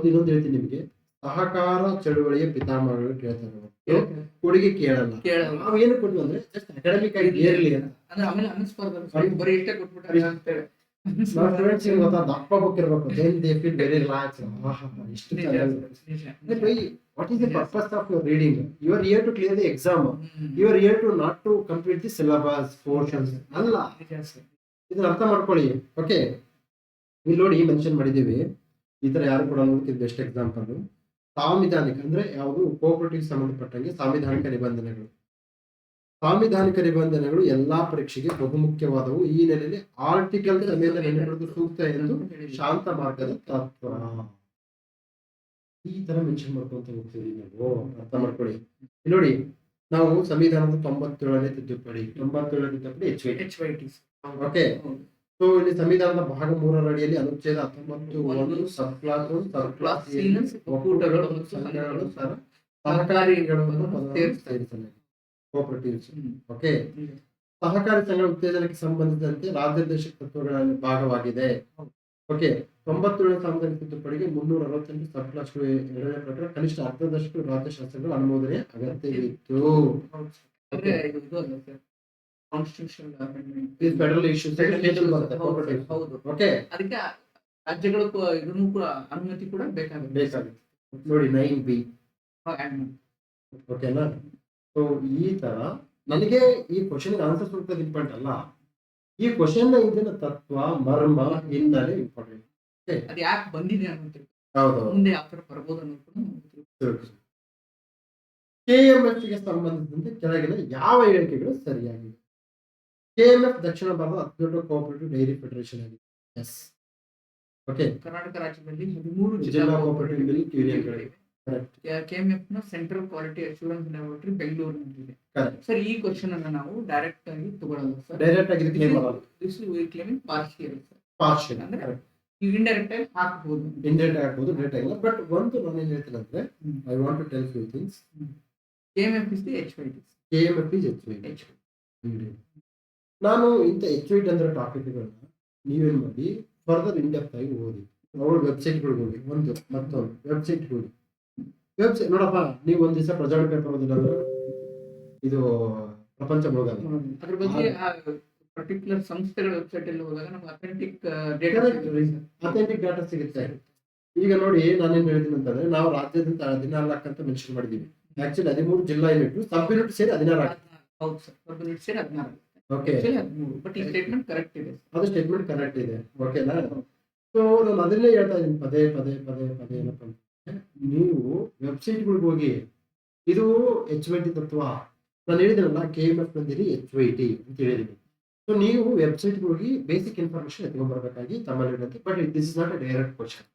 ಇನ್ನೊಂದು ಹೇಳ್ತೀನಿ ನಿಮಗೆ, ಸಹಕಾರ ಚಳುವಳಿಯ ಪಿತಾಮಹಗಳು ಕೇಳ್ತಾರೆ, ಕೊಡುಗೆ ಕೇಳಲ್ಲ. ನಾವು ಏನು ಕೊಡ್ತೀವಿ ಅಂದ್ರೆ ಜಸ್ಟ್ ಅಕಾಡೆಮಿಕ್ ಆಗಿ ಇರಲಿ ಅಂತ. ಬರೀ ಇಷ್ಟೇ ಕೊಟ್ಬಿಟ್ಟಾರೆ ಅಂತ ಹೇಳಿ ನಾವು ಸ್ಟೂಡೆಂಟ್ಸ್ ಗೊತ್ತಾ, ದಪ್ಪ ಬುಕ್ ಇರಬೇಕು. Then they feel very relax. ಇಷ್ಟು what is the purpose of your reading? You are here to clear the exam. You are here to not to complete the syllabus portions ಅಲ್ಲ. ಇದನ್ನ ಅರ್ಥ ಮಾಡ್ಕೊಳ್ಳಿ. ಓಕೆ. ಇಲ್ಲಿ ನೋಡಿ ಮೆನ್ಷನ್ ಮಾಡಿದ್ದೀವಿ, ಈ ತರ ಯಾರು ಕೂಡ ಇದು ಬೆಸ್ಟ್ ಎಕ್ಸಾಂಪಲ್. ಸಾಂವಿಧಾನಿಕ ಅಂದ್ರೆ ಯಾವುದು ಕೋಆಪರೇಟಿವ್ ಸಂಬಂಧಪಟ್ಟಂಗೆ ಸಾಂವಿಧಾನಿಕ ನಿಬಂಧನೆಗಳು. ಸಾಂವಿಧಾನಿಕ ನಿಬಂಧನೆಗಳು ಎಲ್ಲಾ ಪರೀಕ್ಷೆಗೆ ಬಹುಮುಖ್ಯವಾದವು. ಈ ನೆಲೆಯಲ್ಲಿ ಆರ್ಟಿಕಲ್ ಸಮೇತ ನೆನಪಿಡುವುದು ಸೂಕ್ತ ಎಂದು ಶಾಂತ ಮಾರ್ಗದ ತತ್ವ. ಈ ತರ ಮೆನ್ಷನ್ ಮಾಡ್ಕೊಂತ ಹೋಗ್ತೀವಿ ನಾವು. ಅರ್ಥ ಮಾಡ್ಕೊಳ್ಳಿ. ನೋಡಿ, ನಾವು ಸಂವಿಧಾನದ 97ನೇ ತಿದ್ದುಪಡಿ HYT. ಓಕೆ. ಸೊ ಇಲ್ಲಿ ಸಂವಿಧಾನದ ಭಾಗ 3ರ ಅಡಿಯಲ್ಲಿ ಅನುಚ್ಛೇದ 19(1) ಸಬ್ ಕ್ಲಾಸ್ ಒಕ್ಕೂಟಗಳು ಮತ್ತು ಸಂಘಗಳು ಸಹಕಾರಿಗಳನ್ನು ಸೇರಿಸಲಾಗಿದೆ. ಕೋಆಪರೇಟಿವ್ಸ್. ಓಕೆ, ಸಹಕಾರಿ ಸಂಘಗಳ ಉತ್ತೇಜನಕ್ಕೆ ಸಂಬಂಧಿಸಿದಂತೆ ರಾಜ್ಯಾದೇಶ ತತ್ವಗಳಲ್ಲಿ ಭಾಗವಾಗಿದೆ. ಓಕೆ, 97ನೇ ಸಾಂವಿಧಾನಿಕ ತಿದ್ದುಪಡಿಗೆ 368 ಸಬ್ ಕ್ಲಾಸ್ಗಳು 2ನೇ ಪ್ರಕಾರ ಕನಿಷ್ಠ ಅರ್ಧದಷ್ಟು ರಾಜ್ಯ ಶಾಸನಗಳ ಅನುಮೋದನೆ ಅಗತ್ಯವಿತ್ತು. ಅಂದ್ರೆ ಇದು ಅಲ್ಲ ಸರ್, ಕಾನ್ಸ್ಟಿಟ್ಯೂಷನ್ ಫೆಡರಲ್ ಇಶ್ಯೂಸ್ ಹೌದು. ಓಕೆ, ಅದಕ್ಕೆ ರಾಜ್ಯಗಳು ಇದನ್ನು ಕೂಡ ಅನುಮತಿ ಕೂಡ ಬೇಕಾಗುತ್ತೆ. ನೋಡಿ 9B. ಓಕೆನಾ? ಸೊ ಈ ತರ ನನಗೆ ಈ ಕ್ವಶನ್ ಆನ್ಸರ್ ಸ್ವಲ್ಪ ಇಂಪಾರ್ಟೆಂಟ್ ಅಲ್ಲ, ಈ ಕ್ವಶನ್ ಹಿಂದಿನ ತತ್ವ ಮರ್ಮ ಹಿನ್ನೆಲೆ ಇಂಪಾರ್ಟೆಂಟ್. ಅದು ಯಾಕೆ ಬಂದಿದೆ ಅನ್ನೋದು ಹೌದು, ಮುಂದೆ ಯಾವ ತರ ಬರ್ಬೋದು ಅನ್ನೋದು. KMF ಗೆ ಸಂಬಂಧಿಸಿದಂತೆ ಕೆಳಗಿನ ಯಾವ ಹೇಳಿಕೆಗಳು ಸರಿಯಾಗಿವೆ? KMF ದಕ್ಷಿಣ ಭಾರತದ ಅತಿದೊಡ್ಡ ಕೋಆಪರೇಟಿವ್ ಡೈರಿ ಫೆಡರೇಷನ್ ಆಗಿದೆ. ಎಸ್. ಓಕೆ, ಕರ್ನಾಟಕ ರಾಜ್ಯದಲ್ಲಿ 13 ಜಿಲ್ಲಾ ಕೋಆಪರೇಟಿವ್ ಮಿಲ್ಕ್ ಯೂನಿಯನ್ಗಳಿವೆ. KMF ನ ಸೆಂಟ್ರಲ್ ಕ್ವಾಲಿಟಿ ಅಶ್ಯೂರೆನ್ಸ್ ಲ್ಯಾಬೋರೇಟರಿ ಬೆಂಗಳೂರಿನಲ್ಲಿದೆ. ಕರೆಕ್ಟ್ ಸರ್, ಈ ಕ್ವಶನ್ ಅನ್ನ ನಾವು ಡೈರೆಕ್ಟ್ ಆಗಿ ತಗೊಳ್ಳಲ್ಲ ಸರ್. ಡೈರೆಕ್ಟ್ ಆಗಿ ಕ್ಲೇಮ್ ಮಾಡಲ್ಲ, this we claiming partial sir. Partial ಅಂದ್ರೆ ಕರೆಕ್ಟ್. ನೀವು ಇಂಡೈರೆಕ್ಟ್ ಆಗಿ ಹಾಕಬಹುದು, ಇಂಡೈರೆಕ್ಟ್ ಆಗ್ಬೋದು, ಡೈರೆಕ್ಟ್ ಆಗಿಲ್ಲ. ಬಟ್ ಒಂದು ನಾನು ಏನ್ ಹೇಳ್ತೀನಿ ಅಂದ್ರೆ, I want to tell few things. KMF is the HYD. KMF is HYD. ನಾನು ಇಂಥ HYD ಅಂದ್ರೆ ಟಾಪಿಕ್ಗಳನ್ನ ನೀವೇನ್ ಮಾಡಿ ಫರ್ದರ್ ಇನ್ ಡೆಪ್ತ್ ಆಗಿ ಓದಿ, ಅವ್ರ ವೆಬ್ಸೈಟ್ಗಳಿಗೆ ಹೋಗಿ, ಮತ್ತೊಂದು ವೆಬ್ಸೈಟ್ಗೆ ಹೋಗಿ. ವೆಬ್ಸೈಟ್ ನೋಡಪ್ಪ, ನೀವು ಒಂದ್ ದಿವಸ ಪ್ರಜಾವಾಣಿ ಪೇಪರ್ ಓದಿಲ್ಲ ಅಂದ್ರೆ ಇದು ಪ್ರಪಂಚ ಮುಳುಗಲ್ಲ. ಅದ್ರ ಬಗ್ಗೆ ಪರ್ಟಿಕ್ಯುಲರ್ ಸಂಸ್ಥೆಗಳ ವೆಬ್ಸೈಟ್ ಅಲ್ಲಿ ಹೋದಾಗ ನಮ್ಗೆ ಅಥೆಂಟಿಕ್ ಡೇಟಾ ಸಿಗುತ್ತೆ. ಈಗ ನೋಡಿ, ನಾನೇನ್ ಹೇಳ್ತೀನಿ ಅಂತಂದ್ರೆ, ನಾವು ರಾಜ್ಯದಿಂದ 14 ಅಂತ ಮೆನ್ಷನ್ ಮಾಡಿದೀವಿ. ಆಕ್ಚುಲಿ 13 ಜಿಲ್ಲಾ ಯೂನಿಟ್, ಸಬ್ ಯೂನಿಟ್ ಸೇರಿ 16 ಆಗುತ್ತೆ. ಹೌದು ಸರ್, ಸಬ್ ಯೂನಿಟ್ ಸೇರಿ 16. ಓಕೆ, ಬಟ್ ಈ ಸ್ಟೇಟ್ಮೆಂಟ್ ಕರೆಕ್ಟ್ ಇದೆ. ಅದು ಸ್ಟೇಟ್ಮೆಂಟ್ ಕರೆಕ್ಟ್ ಇದೆ. ಓಕೆನಾ? ಸೊ ನಾನು ಅದನ್ನೇ ಹೇಳ್ತಾ ಇದ್ದೀನಿ ಪದೇ ಏನಪ್ಪ ಅಂತಂದ್ರೆ, ನೀವು ವೆಬ್ಸೈಟ್ಗಳಿಗೆ ಹೋಗಿ, ಇದು HYD ತತ್ವ ನಾನು ಹೇಳಿದ್ರಲ್ಲ, KMF ಬಂದಿರಿ HYD ಅಂತ ಹೇಳಿದೀನಿ. ಸೊ ನೀವು ವೆಬ್ಸೈಟ್ಗೆ ಹೋಗಿ ಬೇಸಿಕ್ ಇನ್ಫಾರ್ಮೇಶನ್ ಎತ್ಕೊಂಡ್ಬರ್ಬೇಕಾಗಿ ತಮ್ಮಲ್ಲಿ ವಿನಂತಿ. But this is not A direct question,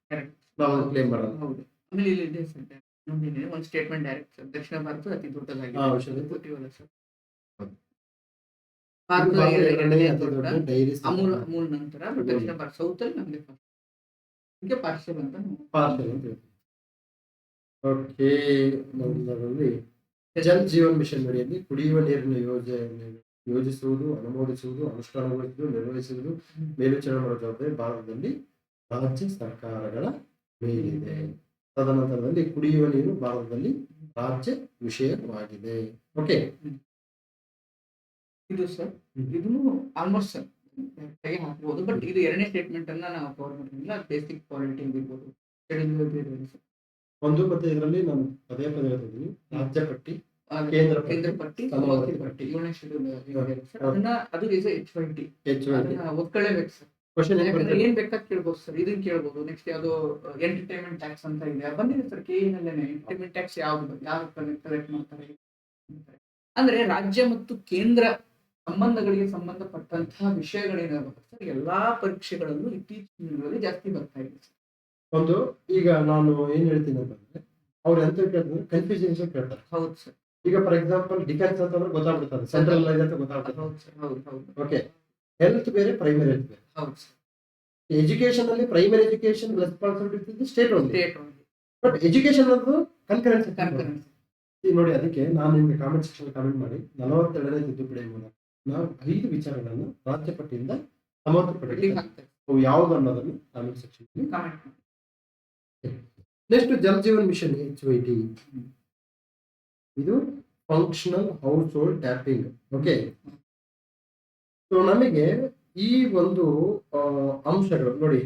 ನಾವು ಕ್ಲೇಮ್ ಮಾಡಲ್ಲ. ಹೌದು. ಆಮೇಲೆ ಇಲ್ಲಿ ಇದೆ ಸರ್, ಒಂದು ಸ್ಟೇಟ್ಮೆಂಟ್ ಡೈರೆಕ್ಟ್ ಸರ್, ದಕ್ಷಿಣ ಭಾರತ ಅತಿ ದೊಡ್ಡದಾಗಿದೆ ಸರ್. ಭಾರತದ ಎರಡನೇ ಅತಿ ದೊಡ್ಡ ಡೈರಿ ಅಮೂಲ್ ನಂತರ ದಕ್ಷಿಣ ಭಾರತ ಸೌತ್ ಅಲ್ಲಿ ನಮಗೆ ಇದಕ್ಕೆ ಪಾರ್ಷಿಯಲ್ ಅಂತ ಹೇಳ್ತೀವಿ. ಓಕೆ, ನಂತರದಲ್ಲಿ ಜಲ್ ಜೀವನ್ ಮಿಷನ್ ಅಡಿಯಲ್ಲಿ ಕುಡಿಯುವ ನೀರಿನ ಯೋಜನೆ ಯೋಜಿಸುವುದು, ಅನುಮೋದಿಸುವುದು, ಅನುಷ್ಠಾನಗೊಳಿಸುವುದು, ನಿರ್ವಹಿಸುವುದು, ಮೇಲ್ವಿಚಾರಣೆ ಮಾಡುವ ಜವಾಬ್ದಾರಿ ಭಾರತದಲ್ಲಿ ರಾಜ್ಯ ಸರ್ಕಾರಗಳ ಮೇಲಿದೆ. ತದನಂತರದಲ್ಲಿ ಕುಡಿಯುವ ನೀರು ಭಾರತದಲ್ಲಿ ರಾಜ್ಯ ವಿಷಯವಾಗಿದೆ. ಓಕೆ, ಇದು ಸರ್, ಇದನ್ನು ಆಲ್ಮೋಸ್ಟ್ ಸರ್ ಹಾಕ್ಬೋದು. ಬಟ್ ಇದು ಎರಡನೇ ಸ್ಟೇಟ್ಮೆಂಟ್ ಅನ್ನ ನಾವು ಕವರ್ ಮಾಡಿಲ್ಲ. ಬೇಸಿಕ್ ಕ್ವಾಲಿಟಿ ಇರ್ಬೋದು, ಒಂದು ಮತ್ತೆ ಇದರಲ್ಲಿ ನಾನು ಪದೇ ಹೇಳ್ತಿದ್ದೀನಿ, ರಾಜ್ಯ ಪಟ್ಟಿ, ಕೇಂದ್ರ ಪಟ್ಟಿ, ಸಮಾವರ್ತಿ ಪಟ್ಟಿ, 7ನೇ ಶೆಡ್ಯೂಲ್ ಅದನ್ನ ಅದು ಇಸ್ HYD. ಒಪ್ಕೊಳ್ಳೇಬೇಕು ಸರ್. ಕ್ವಶನ್ ಏನ್ ಬೇಕಾದ್ ಕೇಳ್ಬೋದು ಸರ್, ಇದನ್ನ ಕೇಳ್ಬೋದು. ನೆಕ್ಸ್ಟ್ ಯಾವ್ದು ಎಂಟರ್ಟೈನ್ಮೆಂಟ್ ಟ್ಯಾಕ್ಸ್ ಅಂತ ಇದೆ, ಬಂದಿದೆ ಸರ್. KEನಲ್ಲೇನೆ ಎಂಟರ್ಟೈನ್ಮೆಂಟ್ ಟ್ಯಾಕ್ಸ್ ಯಾವ್ದು ಕಲೆಕ್ಟ್ ಮಾಡ್ತಾರೆ ಅಂದ್ರೆ ರಾಜ್ಯ ಮತ್ತು ಕೇಂದ್ರ ಸಂಬಂಧಗಳಿಗೆ ಸಂಬಂಧಪಟ್ಟಂತಹ ವಿಷಯಗಳೇನಾಗುತ್ತೆ ಸರ್, ಎಲ್ಲಾ ಪರೀಕ್ಷೆಗಳಲ್ಲೂ ಇತ್ತೀಚಿನ ದಿನಗಳಲ್ಲಿ ಜಾಸ್ತಿ ಬರ್ತಾ ಇದೆ ಸರ್. ಒಂದು ಈಗ ನಾನು ಏನ್ ಹೇಳ್ತೀನಿ ಅಂತಂದ್ರೆ, ಅವ್ರು ಎಂತ ಕೇಳ್ತಾರೆ, ಕನ್ಫ್ಯೂಷನ್ ಕೇಳ್ತಾರೆ. ಹೌದು ಸರ್. ಈಗ ಫಾರ್ ಎಕ್ಸಾಂಪಲ್ ಡಿಫೆನ್ಸ್ ಅಂತಂದ್ರೆ ಗೊತ್ತಾಗ್ಬಿಡ್ತಾರೆ, ಸೆಂಟ್ರಲ್ ಅಂತ ಗೊತ್ತಾಗ್ತದೆ. ಹೌದು ಸರ್, ಹೌದು. ಓಕೆ, ಹೆಲ್ತ್ ಬೇರೆ, ಪ್ರೈಮರಿ ಹೆಲ್ತ್ ಬೇರೆ. ಹೌದು ಸರ್. ಎಜುಕೇಶನ್ ಅಲ್ಲಿ primary education responsibility state only, but education ಅನ್ನೋದು ಕನ್ಕರೆನ್ಸಿ. ನೋಡಿ, ಅದಕ್ಕೆ ನಾನು ನಿಮ್ಗೆ ಕಾಮೆಂಟ್ ಸೆಕ್ಷನ್ ಕಾಮೆಂಟ್ ಮಾಡಿ, 42ನೇ ತಿದ್ದುಪಡಿ ಮೂಲಕ ನಾವು 5 ವಿಚಾರಗಳನ್ನು ರಾಜ್ಯ ಪಟ್ಟಿಯಿಂದ ಸಮಾವರ್ತಿ ಪಟ್ಟಿಗೆ ಯಾವ್ದು ಅನ್ನೋದನ್ನು ಕಾಮೆಂಟ್ ಸೆಕ್ಷನ್ ಕಾಮೆಂಟ್ ಮಾಡಿ. Next Jal Jeevan mission HYD, ಇದು functional household tapping. Okay, so ನಮಗೆ ಈ ಒಂದು ಅಂಶಗಳು ನೋಡಿ,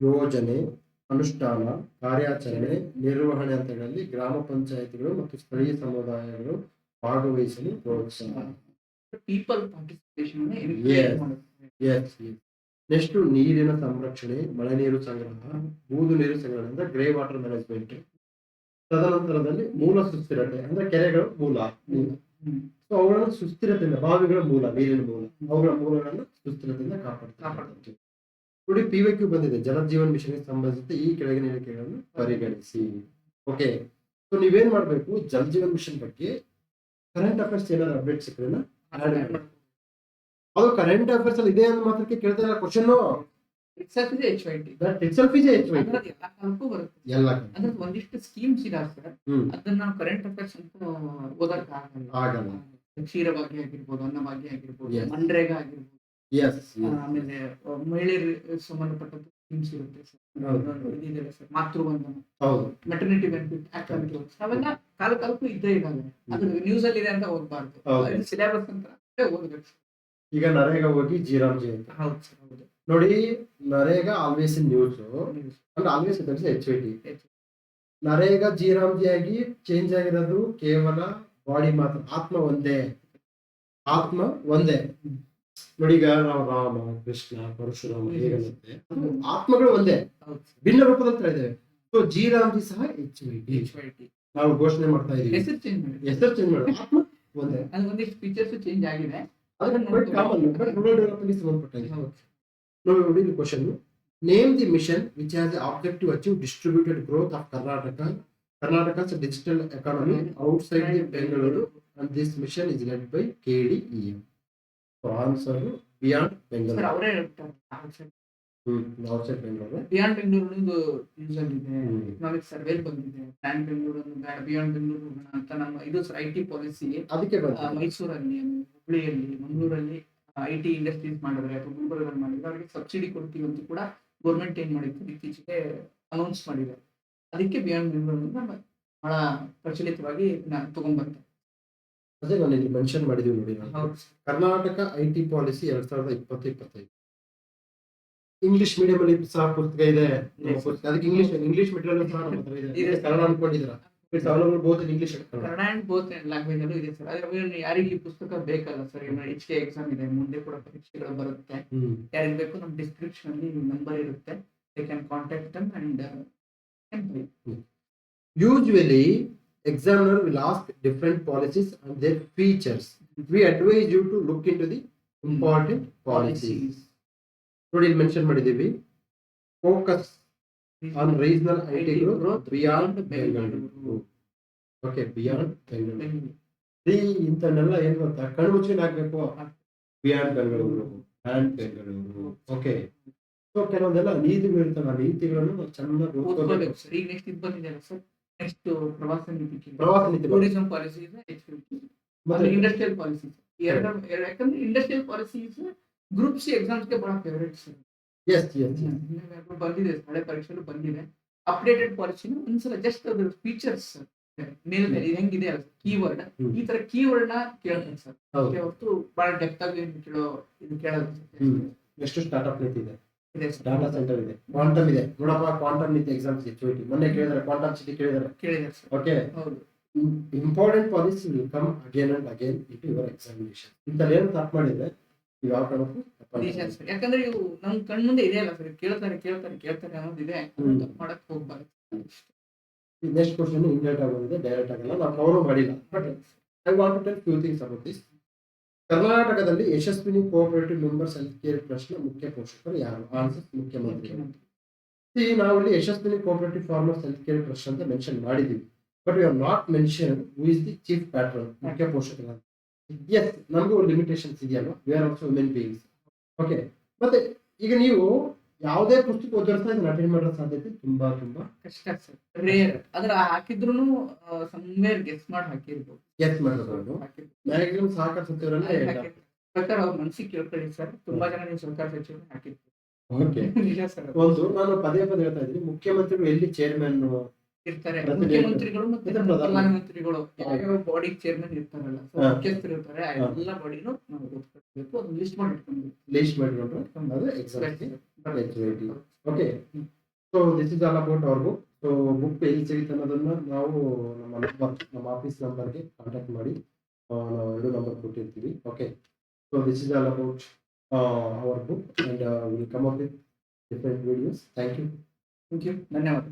ಯೋಜನೆ, ಅನುಷ್ಠಾನ, ಕಾರ್ಯಾಚರಣೆ, ನಿರ್ವಹಣೆ ಹಂತಗಳಲ್ಲಿ ಗ್ರಾಮ ಪಂಚಾಯತಿಗಳು ಮತ್ತು ಸ್ಥಳೀಯ ಸಮುದಾಯಗಳು ಭಾಗವಹಿಸಲು ಪ್ರೋತ್ಸಾಹ. People participation. ನೆಕ್ಸ್ಟ್ ನೀರಿನ ಸಂರಕ್ಷಣೆ, ಮಳೆ ನೀರು ಸಂಗ್ರಹ, ಬೂದು ನೀರು ಸಂಗ್ರಹಣೆ ಅಂದ್ರೆ ಗ್ರೇ ವಾಟರ್ ಮ್ಯಾನೇಜ್ಮೆಂಟ್. ತದನಂತರದಲ್ಲಿ ಮೂಲ ಸುಸ್ಥಿರತೆ ಅಂದ್ರೆ ಕೆರೆಗಳ ಮೂಲ. ಸೊ ಅವುಗಳನ್ನು ಸುಸ್ಥಿರತೆಯಿಂದ, ಬಾವಿಗಳ ಮೂಲ, ನೀರಿನ ಮೂಲ, ಅವುಗಳ ಮೂಲಗಳನ್ನು ಸುಸ್ಥಿರತೆಯಿಂದ ಕಾಪಾಡ್ತಾರೆ. ನೋಡಿ, PYQ ಬಂದಿದೆ, ಜಲ ಜೀವನ್ ಮಿಷನ್ಗೆ ಸಂಬಂಧಿಸಿದ ಈ ಕೆಳಗಿನ ಹೇಳಿಕೆಗಳನ್ನು ಪರಿಗಣಿಸಿ. ಓಕೆ, ಸೊ ನೀವೇನ್ ಮಾಡ್ಬೇಕು, ಜಲ ಜೀವನ್ ಮಿಷನ್ ಬಗ್ಗೆ ಕರೆಂಟ್ ಅಫೇರ್ಸ್ ಏನಾದ್ರು ಅಪ್ಡೇಟ್ ಸಿಕ್ಕರೆ ಅದು ಕರೆಂಟ್ ಅಫೇರ್ಸ್ ಅಲ್ಲಿ ಇದೆ ಅಂತ ಮಾತ್ರಕ್ಕೆ ಕೇಳ್ತಾ ಇಲ್ಲ question. itself is HYT. That itself is HYT. ಅದ್ರದ್ದು ಎಲ್ಲ ಕಾಲಕ್ಕೂ ಬರುತ್ತೆ. ಎಲ್ಲ ಅದ್ರದ್ದು ಒಂದಿಷ್ಟು ಸ್ಕೀಮ್ಸ್ ಇದಾವೆ ಸರ್. ಅದನ್ನ ನಾವು ಕರೆಂಟ್ ಅಫೇರ್ಸ್ ಅಂತ ಓದಕ್ ಆಗಲ್ಲ. ಕ್ಷೀರಭಾಗ್ಯ ಆಗಿರ್ಬೋದು, ಅನ್ನಭಾಗ್ಯ ಆಗಿರ್ಬೋದು, Yes. ಮನ್ರೇಗಾ ಆಗಿರ್ಬೋದು, ಎಸ್ ಆಮೇಲೆ ಮಹಿಳೆಯರಿಗೆ ಸಂಬಂಧಪಟ್ಟಂತ ಸ್ಕೀಮ್ಸ್ ಇರುತ್ತೆ ಸರ್. ಹೌದು. ಇದಿದೆ ಸರ್, ಮಾತೃವಂದನ, ಹೌದು. ಮೆಟರ್ನಿಟಿ ಬೆನಿಫಿಟ್ ಆಕ್ಟ್ ಅಂತ ಅವೆಲ್ಲ ಕಾಲಕ್ಕೂ ಇದ್ದೇ ಇದಾವೆ. ಅದು ನ್ಯೂಸ್ ಅಲ್ಲಿ ಇದೆ ಅಂತ ಓದ್ಬಾರ್ದು. ಹೌದು. ಇದು ಸಿಲೆಬಸ್ ಅಂತ ಓದ್ಬೇಕು ಸರ್. ಈಗ ನರೇಗಾ ಹೋಗಿ ಜಿ ಅಂತ ಹೌದು ಸರ್, ಹೌದು. ನೋಡಿ, NREGA always in news News. ಅಂದ್ರೆ always that's HYT. Yes. NREGA G ಆಗಿ ಚೇಂಜ್ ಆಗಿರೋದು ಕೇವಲ ಬಾಡಿ ಮಾತ್ರ. ಆತ್ಮ ಒಂದೇ, ಆತ್ಮ ಒಂದೇ. ನೋಡಿ, ಈಗ ನಾವು ರಾಮ, ಕೃಷ್ಣ, ಪರಶುರಾಮ ಹೇಗಂತೆ ಅದು ಆತ್ಮಗಳು ಒಂದೇ, ಹೌದು ಸರ್. ಭಿನ್ನ ರೂಪದಲ್ಲಿ ತಳಿದ್ದೇವೆ. ಸೊ ಜಿ ಸಹ HYT HYT. ನಾವು ಘೋಷಣೆ ಮಾಡ್ತಾ ಇದೀವಿ. ಹೆಸರು ಚೇಂಜ್ ಮಾಡಿ, ಹೆಸರು ಚೇಂಜ್ ಮಾಡೋದು, ಆತ್ಮ ಒಂದೇ. ಅದು ಒಂದಿಷ್ಟು ಫೀಚರ್ಸ್ ಚೇಂಜ್ ಆಗಿದೆ. ಅದನ್ನ ಅದನ್ನ ಕಾಮನ್ ಬಟ್ ರೂರಲ್ ಡೆವಲಪ್ಮೆಂಟ್ ಸಂಬಂಧಪಟ್ಟಂಗೆ. ಹೌದು. ನೋಡಿ ಇಲ್ಲಿ question, name the mission which has the object to achieve distributed growth of Karnataka's digital economy outside the Bengaluru, and this mission is led by KDEM. So answer beyond sir Bengaluru. ಅವರೇ ಹೇಳ್ತಾರೆ Outside Bengaluru. Beyond Bengaluru use ಆಗಿದೆ, ಹ್ಮ್. ಎಕನಾಮಿಕ್ ಸರ್ವೆ ಬಂದಿದೆ. ಪ್ಲಾನ್ ಬೆಂಗಳೂರು ಬಿಯಾಂಡ್ ಬೆಂಗಳೂರು ಹೋಗೋಣ ಅಂತ ನಮ್ಮ ಇದು ಸರ್ IT ಪಾಲಿಸಿ. ಅದಕ್ಕೆ ಬಂತು. ಮೈಸೂರಲ್ಲಿ, ಹುಬ್ಳಿಯಲ್ಲಿ, ಮಂಗಳೂರಲ್ಲಿ IT ಇಂಡಸ್ಟ್ರೀಸ್ ಮಾಡಿದ್ರೆ ಅಥವಾ ಗುಲ್ಬರ್ಗಲ್ಲಿ ಮಾಡಿದ್ರೆ ಅವರಿಗೆ ಸಬ್ಸಿಡಿ ಕೊಡ್ತೀವಿ ಅಂತ ಕೂಡ ಗೌರ್ಮೆಂಟ್ ಏನ್ ಮಾಡಿತ್ತು ಇತ್ತೀಚೆಗೆ ಅನೌನ್ಸ್ ಮಾಡಿದೆ. ಅದಕ್ಕೆ ಬಿಯಾಂಡ್ ಬೆಂಗಳೂರು ಬಹಳ ಪ್ರಚಲಿತವಾಗಿ ತಗೊಂಡ್ಬಂತ. ಅದೇ ನಾನು ಇಲ್ಲಿ ಮೆನ್ಷನ್ ಮಾಡಿದೀವಿ ನೋಡಿ ನಾವು. ಹೌದು sir. Karnataka IT policy 2020-25 English medium ಅಲ್ಲಿ ಸಹ ಪುಸ್ತಕ ಇದೆ. Yes. ಅದಕ್ಕೆ ಇಂಗ್ಲಿಷ್ ಮೆಟೀರಿಯಲ್ ಸಹ ನಮ್ಮ ಹತ್ರ ಇದೆ. ಇದೆ. ಕನ್ನಡ ಅನ್ಕೊಂಡಿದ್ದೀರಾ? It's available both in English. Kannada and both language ಅಲ್ಲೂ ಇದೆ ಸರ್. ಆದ್ರೆ ಯಾರಿಗೆ ಈ ಪುಸ್ತಕ ಬೇಕಲ್ಲ ಸರ್, HK ಎಕ್ಸಾಮ್ ಇದೆ, ಮುಂದೆ ಕೂಡ ಪರೀಕ್ಷೆಗಳು ಬರುತ್ತೆ. ಯಾರಿಗೆ ಬೇಕು ನಮ್ಮ ಡಿಸ್ಕ್ರಿಪ್ಷನ್ ಅಲ್ಲಿ ನಂಬರ್ ಇರುತ್ತೆ. They can contact them and Usually, examiner will ask different policies and their features. We advise you to look into the important policies. ನೋಡಿ ಇಲ್ಲಿ ಮೆನ್ಷನ್ ಮಾಡಿದ್ದೀವಿ, focus on regional IT growth beyond Bengaluru. Okay, beyond Bengaluru. ಇಂಥನ್ನೆಲ್ಲ ಏನ್ ಗೊತ್ತಾ, ಕಣ್ಣು ಮುಚ್ಚಿನ ಹಾಕ್ಬೇಕು. Beyond Bengaluru and Bengaluru. Okay, so ಕೆಲವೊಂದೆಲ್ಲ ನೀತಿಗಳು ಇರ್ತವೆ. ಆ ನೀತಿಗಳನ್ನು ನಾವು ಚೆನ್ನಾಗಿ ಓದ್ಕೋಬೇಕು. ಓದ್ಕೋಬೇಕು ಸರ್. ಈಗ ನೆಕ್ಸ್ಟ್ ಇದು ಬಂದಿದೆ ಸರ್, ನೆಕ್ಸ್ಟ್ ಪ್ರವಾಸ ನೀತಿ, ಪ್ರವಾಸ ನೀತಿ ಬಗ್ಗೆ. ಟೂರಿಸಂ ಪಾಲಿಸಿ ಇದೆ, ಮತ್ತೆ ಇಂಡಸ್ಟ್ರಿಯಲ್ ಪಾಲಿಸಿ. ಯಾಕಂದ್ರೆ ಇಂಡಸ್ಟ್ರಿಯಲ್ ಪಾಲಿಸೀಸ್ ಗ್ರೂಪ್ ಸಿ ಎಕ್ಸಾಮ್ಸ್ಗೆ ಬಹಳ ಫೇವರೇಟ್ ಸರ್. ಎಸ್ ಬಂದಿದೆ, ಹಳೆ ಪರೀಕ್ಷೆಗಳು ಬಂದಿದೆ. ಅಪ್ಡೇಟೆಡ್ ಪಾಲಿಸಿನ ಒಂದ್ಸಲ ಜಸ್ಟ್ ಅದ್ರ ಫೀಚರ್ಸ್ ಮೇಲೆ ಇದು ಹೆಂಗಿದೆ ಅಲ್ಲ ಕೀವರ್ಡ್, ಈ ತರ ಕೀವರ್ಡ್ ನ ಕೇಳ್ತಾರೆ ಸರ್. ಹೌದು. ಹೊರತು ಬಹಳ ಡೆಪ್ತ್ ಆಗಿ ಕೇಳೋದು ನೆಕ್ಸ್ಟ್ ಸ್ಟಾರ್ಟ್ಅಪ್ ನೀತಿ ಇದೆ, ಇದೆ ಸರ್. ಡಾಟಾ ಸೆಂಟರ್ ಇದೆ, ಕ್ವಾಂಟಮ್ ಇದೆ. ನೋಡಪ್ಪ, ಕ್ವಾಂಟಮ್ ನೀತಿ ಎಕ್ಸಾಮ್ಸ್ HYT ಮೊನ್ನೆ ಕೇಳಿದಾರೆ, ಕ್ವಾಂಟಮ್ ಸಿಟಿ ಕೇಳಿದಾರೆ. ಕೇಳಿದ್ದಾರೆ ಸರ್. ಓಕೆ, ಹೌದು. Important policy will come again and again in your examination. ಇಂಥಲ್ಲಿ ಏನು ತಪ್ಪು ಮಾಡಿದ್ರೆ ನೀವು ಯಾವ ಕಾರಣಕ್ಕೂ ನಿಜ ಸರ್. ಯಾಕಂದ್ರೆ ಇವು ನಮ್ ಕಣ್ ಮುಂದೆ ಇದೆ ಅಲ್ಲ ಸರ್, ಕೇಳ್ತಾರೆ ಅನ್ನೋದಿದೆ. ತಪ್ಪು ಮಾಡಕ್ ಹೋಗ್ಬಾರ್ದು. ನೆಕ್ಸ್ಟ್ ಕ್ವಶನ್ ಇಂಡೈರೆಕ್ಟ್ ಆಗಿ ಬಂದಿದೆ, ಡೈರೆಕ್ಟ್ ಆಗಲ್ಲ, ನಾವು ಕವರ್ ಮಾಡಿಲ್ಲ. But I want to tell few things about this. ಕರ್ನಾಟಕದಲ್ಲಿ Yashasvini cooperative members health care trust ನ ಮುಖ್ಯ ಪೋಷಕರು ಯಾರು? ಆನ್ಸರ್ ಮುಖ್ಯಮಂತ್ರಿ. ನಾವು ಇಲ್ಲಿ Yashasvini cooperative farmers health care trust ಅಂತ ಮೆನ್ಷನ್ ಮಾಡಿದೀವಿ. But we have not mention who is the chief patron, ಮುಖ್ಯ ಪೋಷಕರು. ಎಸ್, ನಮಗೂ ಲಿಮಿಟೇಷನ್ಸ್ ಇದೆಯಲ್ವಾ, we are also human beings. Okay, ಮತ್ತೆ ಈಗ ನೀವು ಯಾವುದೇ ಪುಸ್ತಕ ಓದಿರ್ತಾ ಇದನ್ನ ಅಟೆಂಡ್ ಮಾಡೋ ಸಾಧ್ಯತೆ ತುಂಬಾ ಕಷ್ಟ ಸರ್, ರೇರ್. ಅದ್ರ ಹಾಕಿದ್ರು ಸಮ್ವೇರ್ ಗೆಸ್ ಮಾಡಿ ಹಾಕಿರ್ಬೋದು. ಗೆಸ್ ಮಾಡಬಹುದು. ಮ್ಯಾಕ್ಸಿಮಮ್ ಸಹಕಾರ ಸಚಿವರನ್ನೇ ಸರ್ಕಾರ ಅವ್ರ ಮನ್ಸಿಗೆ ಕೇಳ್ಕೊಳ್ಳಿ ಸರ್. ತುಂಬಾ ಜನ ನೀವು ಸರ್ಕಾರ ಸಚಿವರು ಹಾಕಿರ್ತೀವಿ. ಓಕೆ, ನಿಜ ಸರ್. ಒಂದು ನಾನು ಪದೇ ಹೇಳ್ತಾ ಇದ್ದೀನಿ, ಮುಖ್ಯಮಂತ್ರಿಗಳು ಎಲ್ಲಿ ಚೇರ್ಮನ್ ಇರ್ತಾರೆ, ಮುಖ್ಯಮಂತ್ರಿಗಳು ಮತ್ತೆ ಪ್ರಧಾನಮಂತ್ರಿಗಳು ಯಾವ ಬಾಡಿ ಚೇರ್ಮನ್ ಇರ್ತಾರಲ್ಲ, ಮುಖ್ಯಸ್ಥರು ಇರ್ತಾರೆ. ಆ ಎಲ್ಲ ಬಾಡಿನೂ ನಾವು ಓದ್ಕೊಳ್ಬೇಕು, ಅದನ್ನ ಲಿಸ್ಟ್ ಮಾಡಿ ಇಟ್ಕೊಂಡು ಅದು exam. Okay, so this is all about our book. So book ಎಲ್ಲಿ ಸಿಗುತ್ತೆ ಅನ್ನೋದನ್ನ ನಾವು ನಮ್ಮ ಆಫೀಸ್ ನಂಬರ್ಗೆ ಕಾಂಟ್ಯಾಕ್ಟ್ ಮಾಡಿ, ನಾವು 2 ನಂಬರ್ ಕೊಟ್ಟಿರ್ತೀವಿ. Okay, so this is all about our book and will come up with different videos. Thank you. ಧನ್ಯವಾದ.